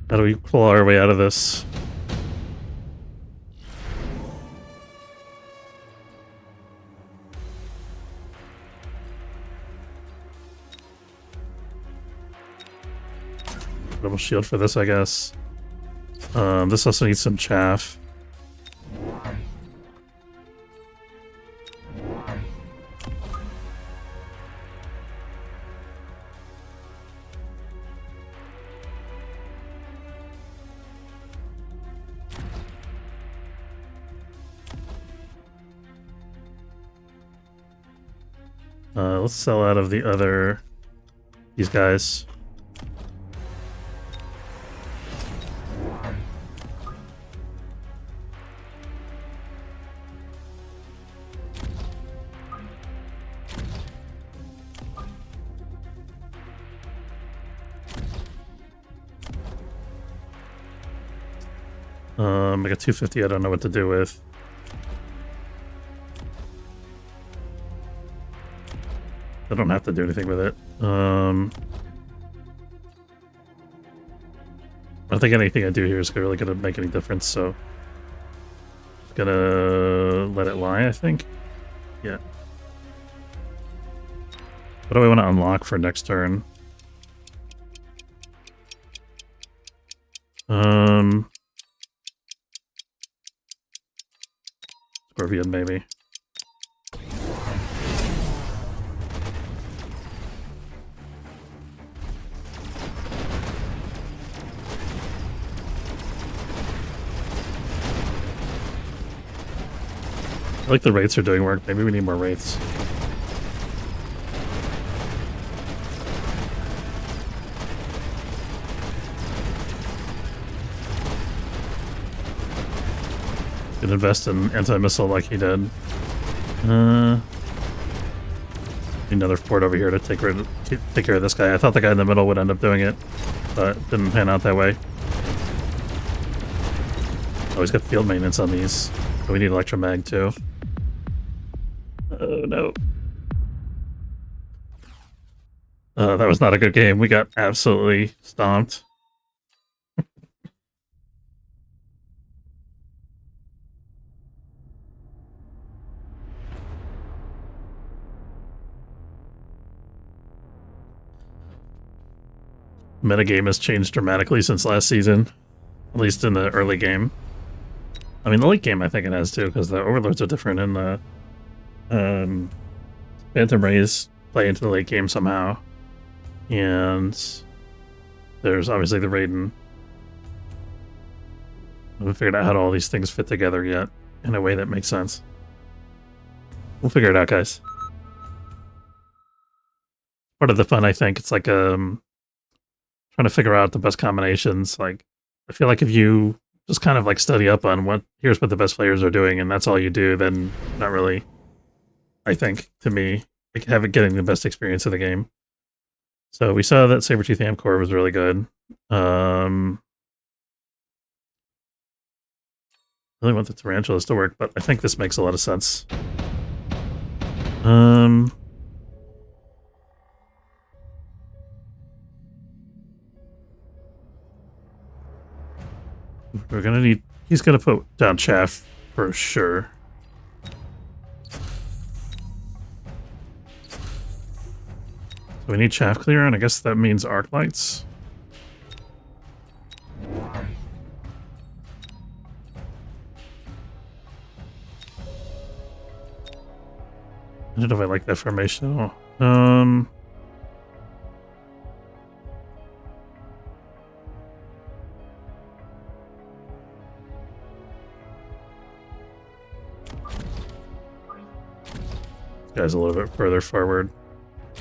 How do we claw our way out of this? Double shield for this, I guess. This also needs some chaff. Let's sell out of these guys. I got 250 I don't know what to do with. I don't have to do anything with it. I don't think anything I do here is really going to make any difference, so... Gonna let it lie, I think. Yeah. What do I want to unlock for next turn? Scorpion, maybe. I like the wraiths are doing work. Maybe we need more wraiths. Could invest in anti-missile like he did. Another fort over here to take care of this guy. I thought the guy in the middle would end up doing it, but didn't pan out that way. Oh, he's got field maintenance on these. So we need electromag too. Oh no. That was not a good game. We got absolutely stomped. Metagame has changed dramatically since last season, at least in the early game. I mean, the late game I think it has too, because the overlords are different, and the Phantom Rays play into the late game somehow. And there's obviously the Raiden. I haven't figured out how all these things fit together yet in a way that makes sense. We'll figure it out, guys. Part of the fun, I think. It's like trying to figure out the best combinations. Like, I feel like if you just kind of like study up on here's what the best players are doing, and that's all you do, then not really, I think, to me, like getting the best experience of the game. So we saw that Sabertooth Amcor was really good. I really want the Tarantulas to work, but I think this makes a lot of sense. We're gonna need... He's gonna put down chaff for sure. So we need chaff clear, and I guess that means arc lights. I don't know if I like that formation at all. Guy's a little bit further forward. I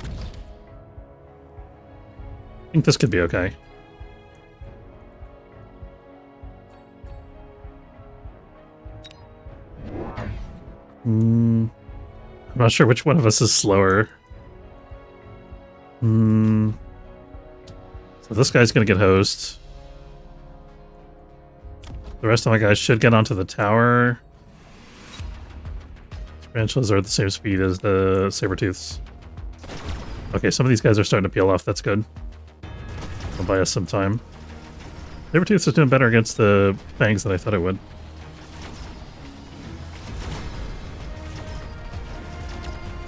think this could be okay. I'm not sure which one of us is slower. So this guy's gonna get hosed. The rest of my guys should get onto the tower. Tarantulas are at the same speed as the saber-tooths. Okay, some of these guys are starting to peel off. That's good. It'll buy us some time. Saber-tooths is doing better against the fangs than I thought it would.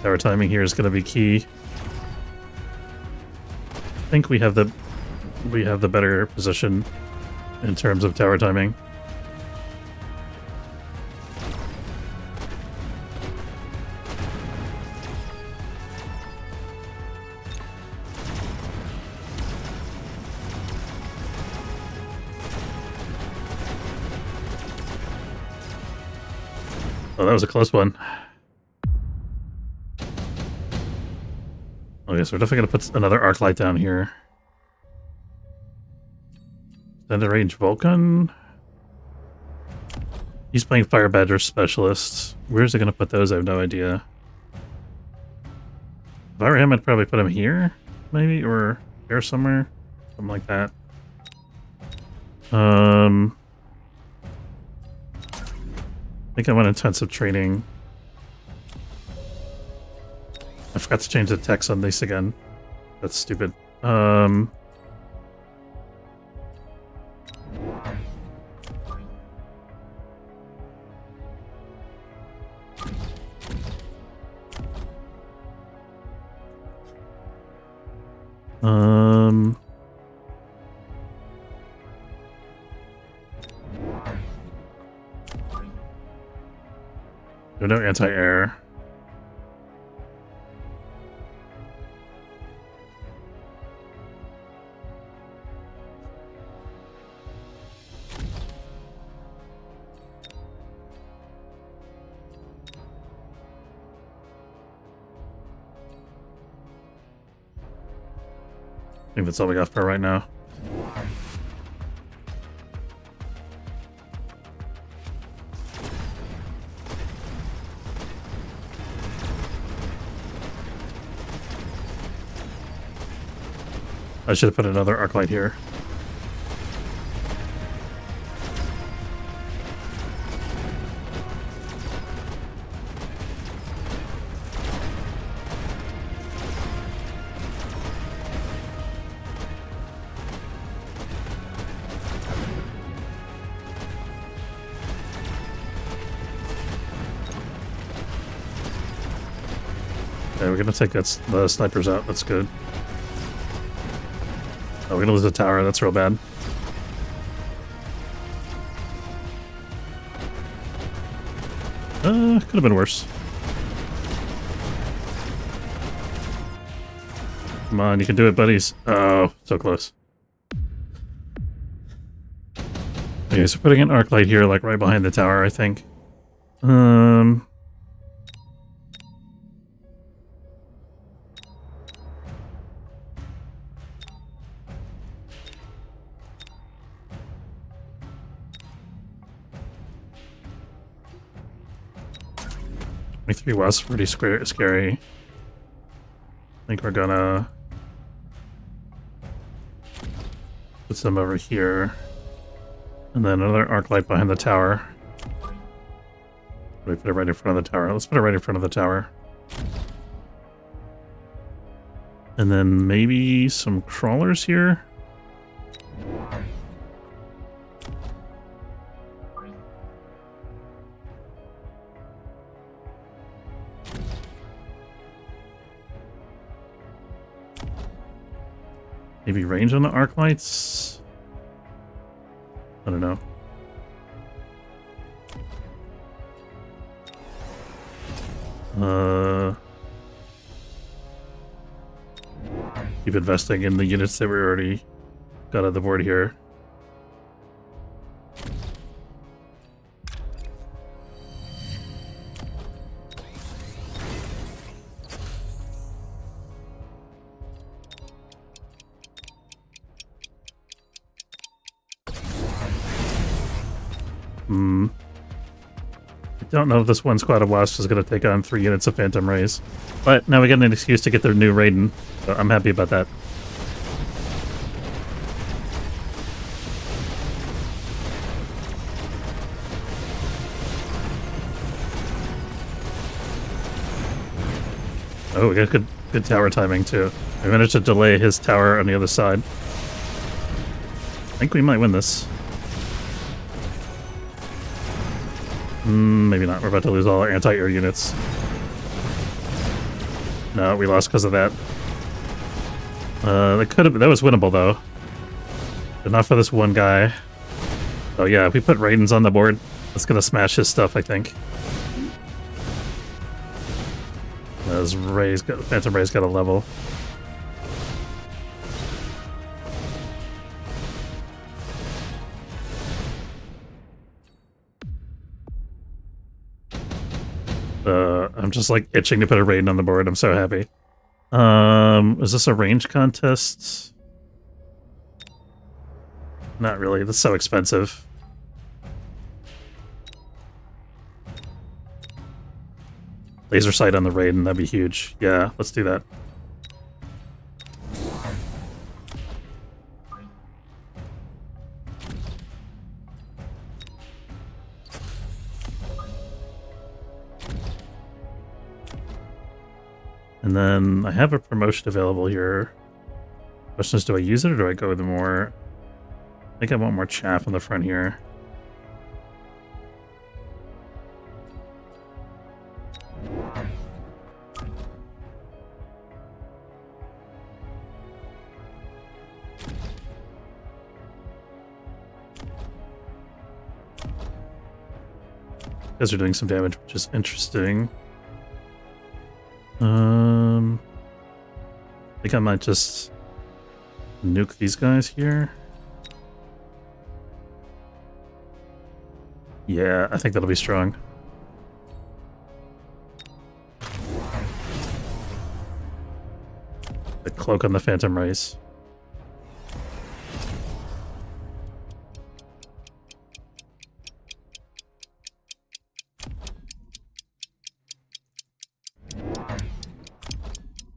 Tower timing here is going to be key. I think we have the better position in terms of tower timing. Oh, that was a close one. Okay, so we're definitely going to put another arc light down here. Extended range Vulcan. He's playing Fire Badger Specialist. Where's it going to put those? I have no idea. If I were him, I'd probably put him here, maybe, or here somewhere. Something like that. I think I want intensive training. I forgot to change the text on this again. That's stupid. There's no anti-air. I think that's all we got for right now. I should have put another arc light here. Okay, we're gonna take the snipers out. That's good. Oh, we're gonna lose the tower. That's real bad. Could have been worse. Come on, you can do it, buddies. Oh, so close. Okay, so putting an arc light here, like right behind the tower, I think. Three west, pretty scary. I think we're gonna put some over here, and then another arc light behind the tower. We put it right in front of the tower. Let's put it right in front of the tower, and then maybe some crawlers here. Maybe range on the arc lights? I don't know. Keep investing in the units that we already got on the board here. I don't know if this one squad of Wasps is going to take on 3 units of Phantom Rays. But now we got an excuse to get their new Raiden, so I'm happy about that. Oh, we got good tower timing too. We managed to delay his tower on the other side. I think we might win this. Maybe not. We're about to lose all our anti-air units. No, we lost because of that. That was winnable though. But not for this one guy. Oh yeah, if we put Raidens on the board, that's gonna smash his stuff, I think. As Phantom Ray's got a level. I'm just like itching to put a Raiden on the board. I'm so happy. Is this a range contest? Not really. That's so expensive. Laser sight on the Raiden, that'd be huge. Yeah, let's do that. And then I have a promotion available here. Question is, do I use it or do I go with more? I think I want more chaff on the front here. You guys are doing some damage, which is interesting. I think I might just nuke these guys here. Yeah, I think that'll be strong. The cloak on the Phantom Race.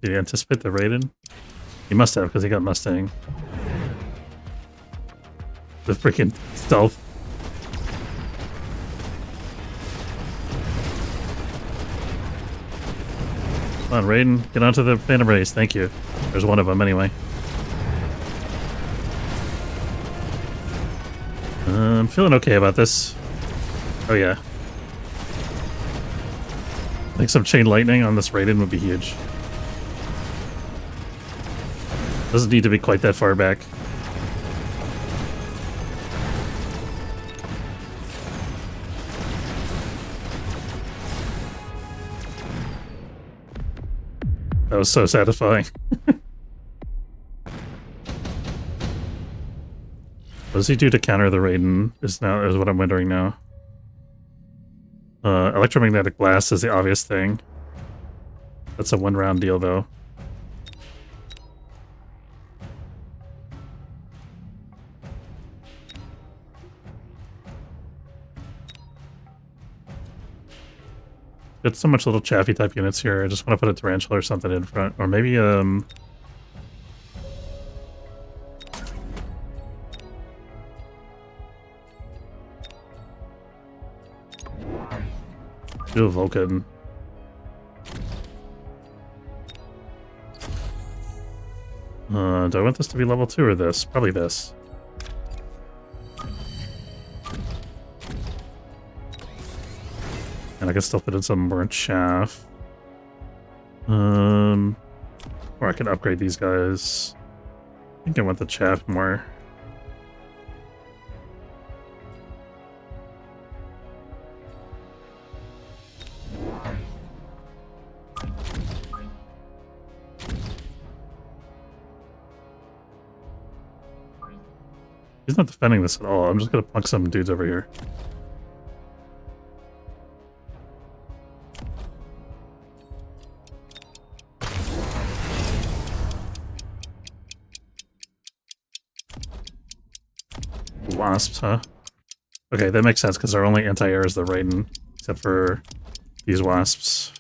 Did he anticipate the Raiden? He must have, because he got Mustang. The freaking stealth. Come on, Raiden, get onto the Phantom Race. Thank you. There's one of them anyway. I'm feeling okay about this. Oh yeah. I think some chain lightning on this Raiden would be huge. Doesn't need to be quite that far back. That was so satisfying. What does he do to counter the Raiden is what I'm wondering now. Electromagnetic blast is the obvious thing. That's a one-round deal though. Got so much little chaffy type units here. I just want to put a tarantula or something in front, or maybe do a Vulcan. Do I want this to be level 2 or this? Probably this. And I can still fit in some burnt chaff. Or I can upgrade these guys. I think I want the chaff more. He's not defending this at all. I'm just gonna plunk some dudes over here. Wasps, huh? Okay, that makes sense because our only anti-air is the Raiden, except for these wasps.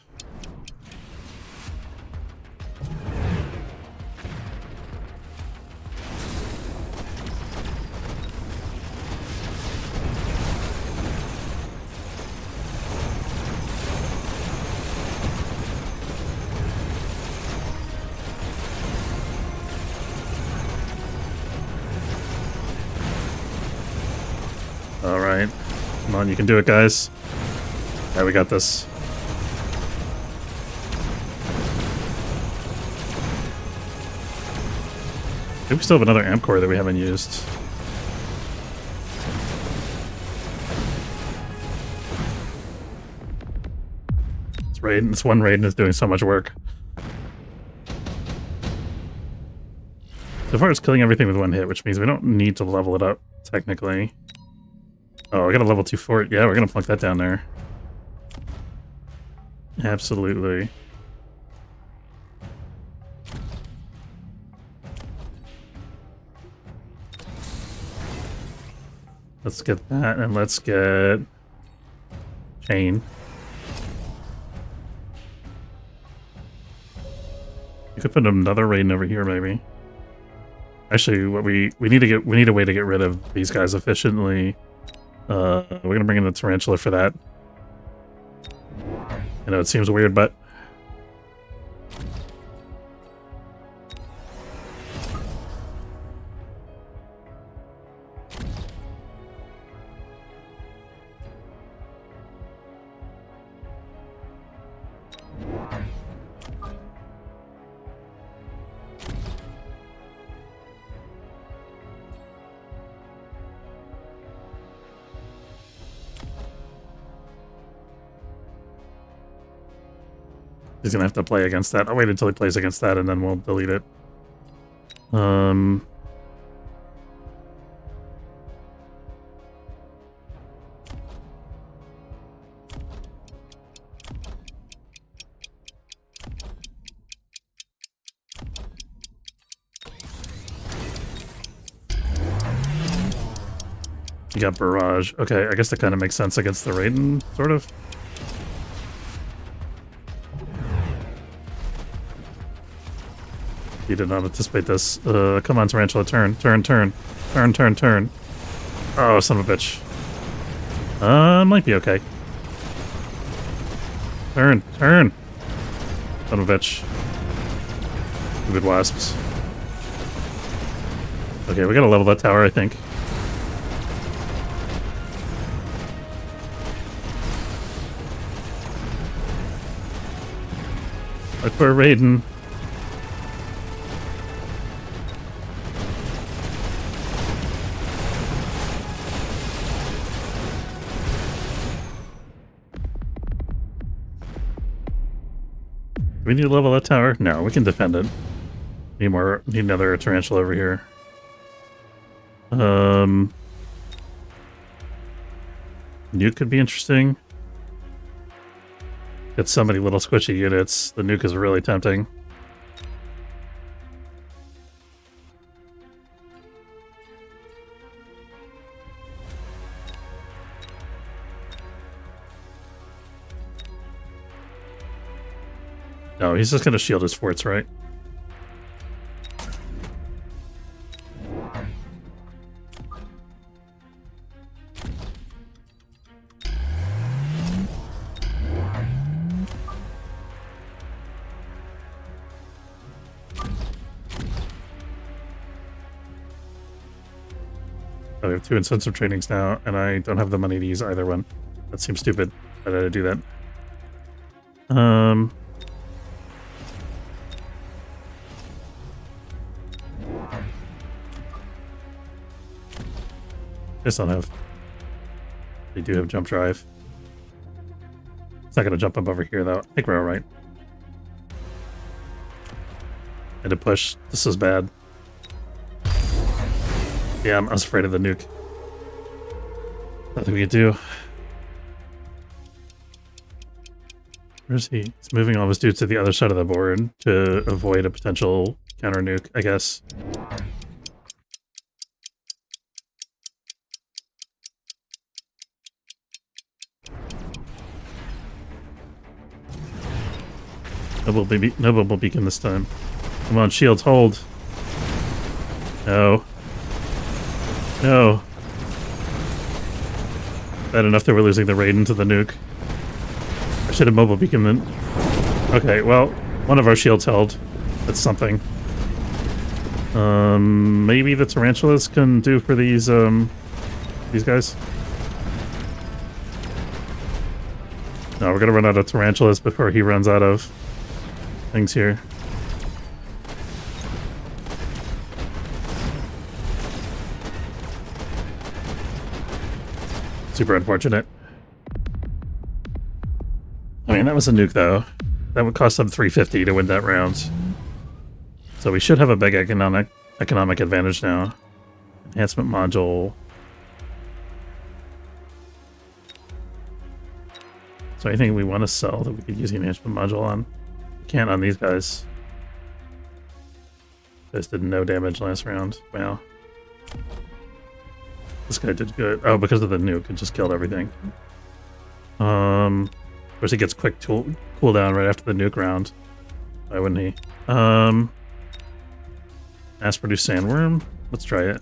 Alright. Come on, you can do it, guys. Alright, we got this. I think we still have another amp core that we haven't used. This one Raiden is doing so much work. So far it's killing everything with one hit, which means we don't need to level it up, technically. Oh, I got a level 2 fort. Yeah, we're gonna plunk that down there. Absolutely. Let's get that, and let's get chain. You could put another Raiden over here, maybe. Actually, what we need a way to get rid of these guys efficiently. We're gonna bring in the tarantula for that. I know it seems weird, but he's gonna have to play against that. I'll wait until he plays against that and then we'll delete it. You got barrage. Okay, I guess that kind of makes sense against the Raiden, sort of. You did not anticipate this. Come on, Tarantula, turn. Oh, son of a bitch. Might be okay. Turn. Son of a bitch. Stupid wasps. Okay, we gotta level that tower, I think. Look for Raiden. Do we need to level that tower? No, we can defend it. Need another tarantula over here. Nuke could be interesting. Get so many little squishy units. The nuke is really tempting. No, he's just gonna shield his forts, right? Oh, we have 2 incentive trainings now, and I don't have the money to use either one. That seems stupid. Why did I do that? Guess I'll have. They do have jump drive. It's not gonna jump up over here though. I think we're alright. And to push. This is bad. Yeah, I was afraid of the nuke. Nothing we could do. Where's he? He's moving all of his dudes to the other side of the board to avoid a potential counter nuke, I guess. No bubble beacon this time. Come on, shields, hold. No. No. Bad enough that we're losing the Raiden to the nuke. I should have mobile beacon then. Okay, well, one of our shields held. That's something. Maybe the tarantulas can do for these guys. No, we're gonna run out of tarantulas before he runs out of things here. Super unfortunate. I mean, that was a nuke, though. That would cost them 350 to win that round. So we should have a big economic advantage now. Enhancement module. So anything we want to sell that we could use the enhancement module on? We can't on these guys. This did no damage last round. Wow. This guy did good. Oh, because of the nuke, it just killed everything. Of course, he gets quick cooldown right after the nuke round. Why wouldn't he? Mass produce sandworm. Let's try it.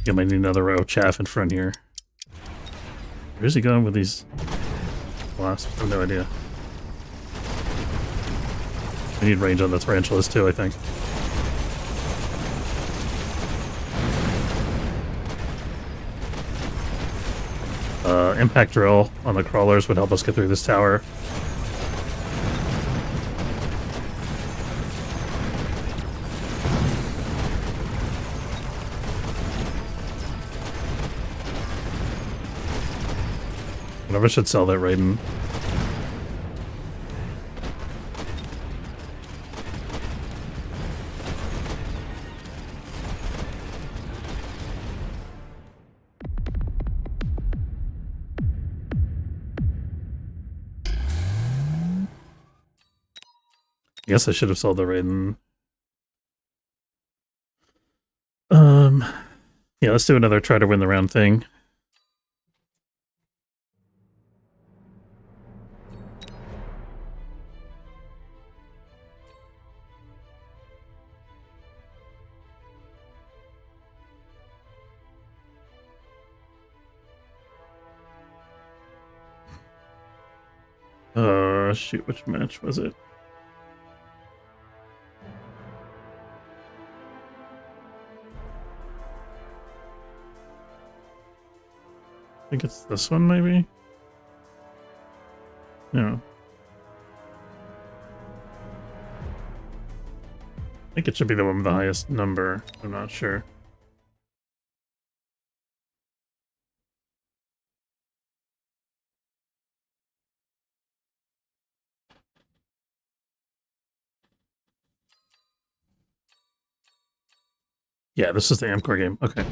I might need another row of chaff in front here. Where's he going with these wasps? I have no idea. We need range on the tarantulas too, I think. Impact drill on the crawlers would help us get through this tower. I never should sell that Raiden. I guess I should have sold the Raiden. Yeah, let's do another try to win the round thing. Shoot, which match was it? I think it's this one, maybe? No. I think it should be the one with the highest number. I'm not sure. Yeah, this is the Amcor game. Okay.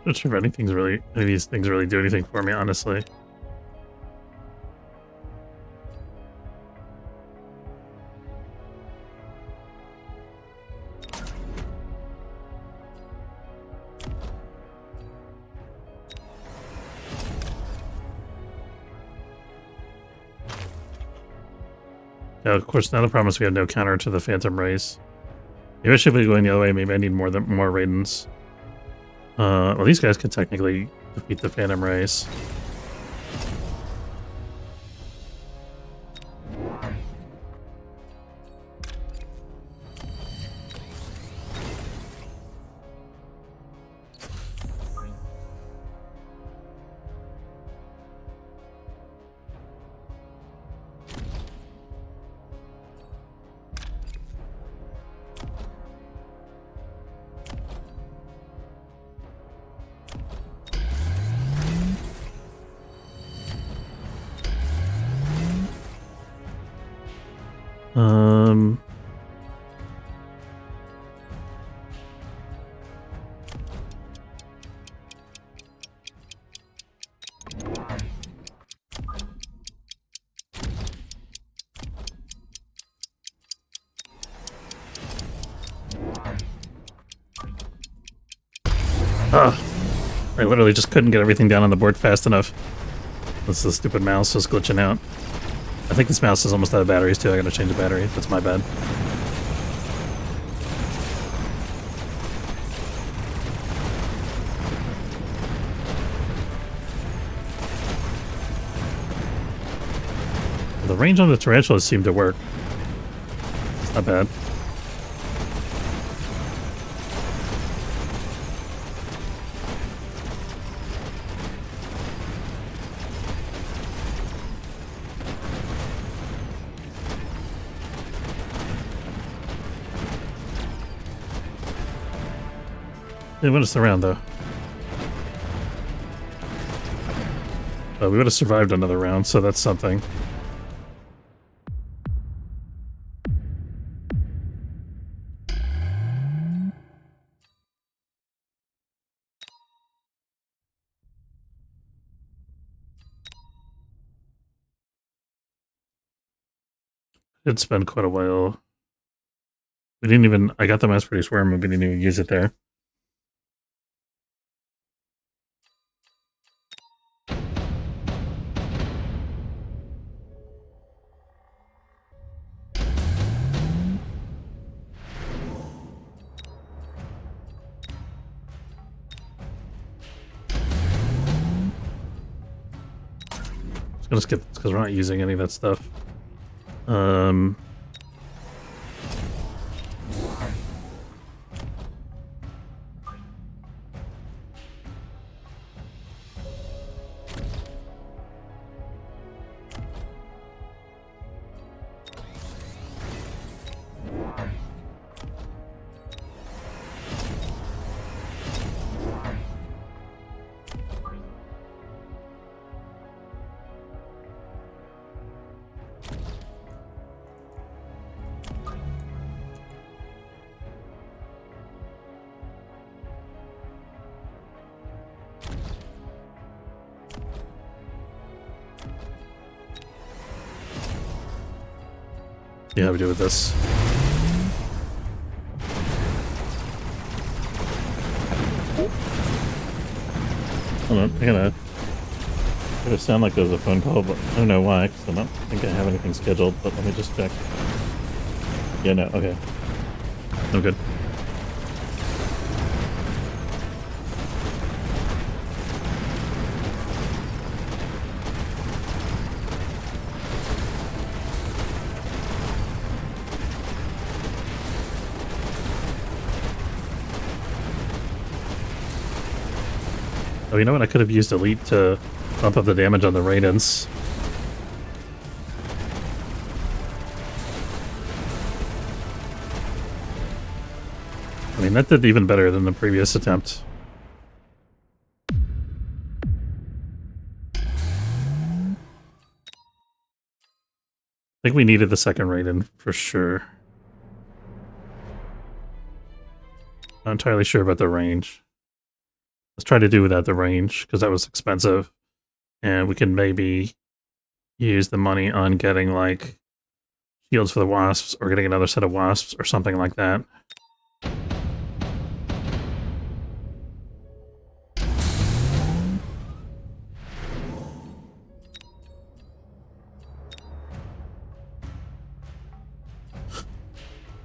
Not sure if any of these things really do anything for me, honestly. Yeah, of course, now the problem is we have no counter to the Phantom Race. Maybe I should be going the other way. Maybe I need more Raidens. Well, these guys could technically defeat the Phantom Race. Um... Ugh. I literally just couldn't get everything down on the board fast enough. This the stupid mouse is glitching out. I think this mouse is almost out of batteries too. I gotta change the battery. That's my bad. The range on the tarantulas seemed to work. It's not bad. They went us around though. We would have survived another round, so that's something. Did spend quite a while. We didn't even. I got the mass produced worm, but we didn't even use it there. I'm gonna skip this because we're not using any of that stuff. Yeah, how we do with this? Hold on, it sound like there's a phone call, but I don't know why, because I don't think I have anything scheduled, but let me just check. Yeah, no, okay. No good. Oh, you know what? I could have used Elite to bump up the damage on the Raidens. I mean, that did even better than the previous attempt. I think we needed the second Raiden for sure. Not entirely sure about the range. Let's try to do without the range, because that was expensive. And we can maybe use the money on getting, like, shields for the wasps, or getting another set of wasps, or something like that.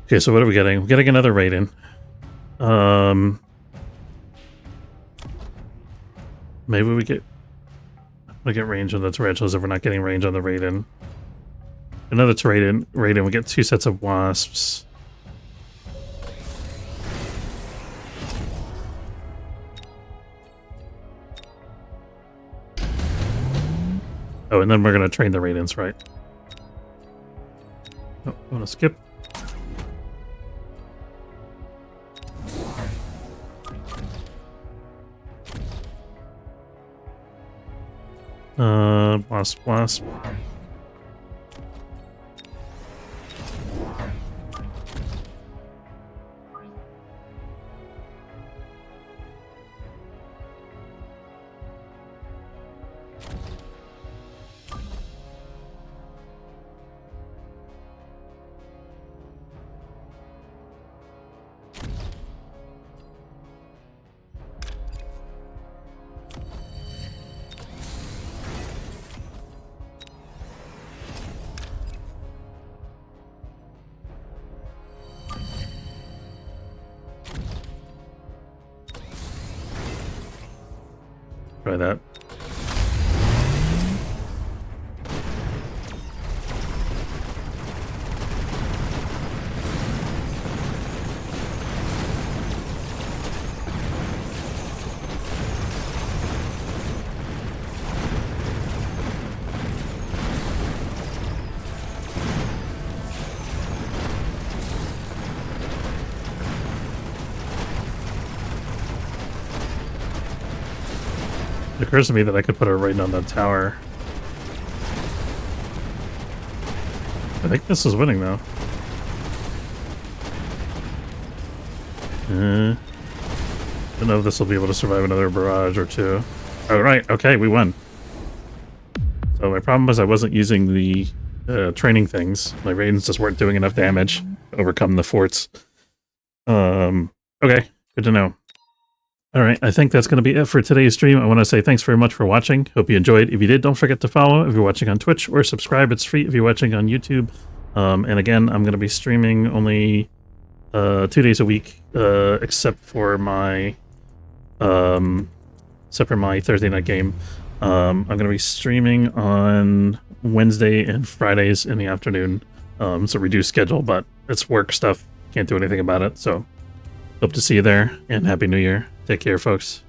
Okay, so what are we getting? We're getting another Raiden. Maybe we get range on the tarantulas if we're not getting range on the Raiden. Another Raiden, we get 2 sets of wasps. Oh, and then we're gonna train the Raidens, right? Oh, I wanna skip. Wasp. Try that. It occurs to me that I could put her right on that tower. I think this is winning, though. Don't know if this will be able to survive another barrage or two. Oh, right. Okay, we won. So my problem was I wasn't using the training things. My Raidens just weren't doing enough damage to overcome the forts. Okay, good to know. All right, I think that's going to be it for today's stream. I want to say thanks very much for watching. Hope you enjoyed. If you did, don't forget to follow if you're watching on Twitch, or subscribe. It's free if you're watching on YouTube. And again, I'm going to be streaming only 2 days a week, except for my Thursday night game. I'm going to be streaming on Wednesday and Fridays in the afternoon. So reduced schedule, but it's work stuff. Can't do anything about it. So hope to see you there, and Happy New Year. Take care, folks.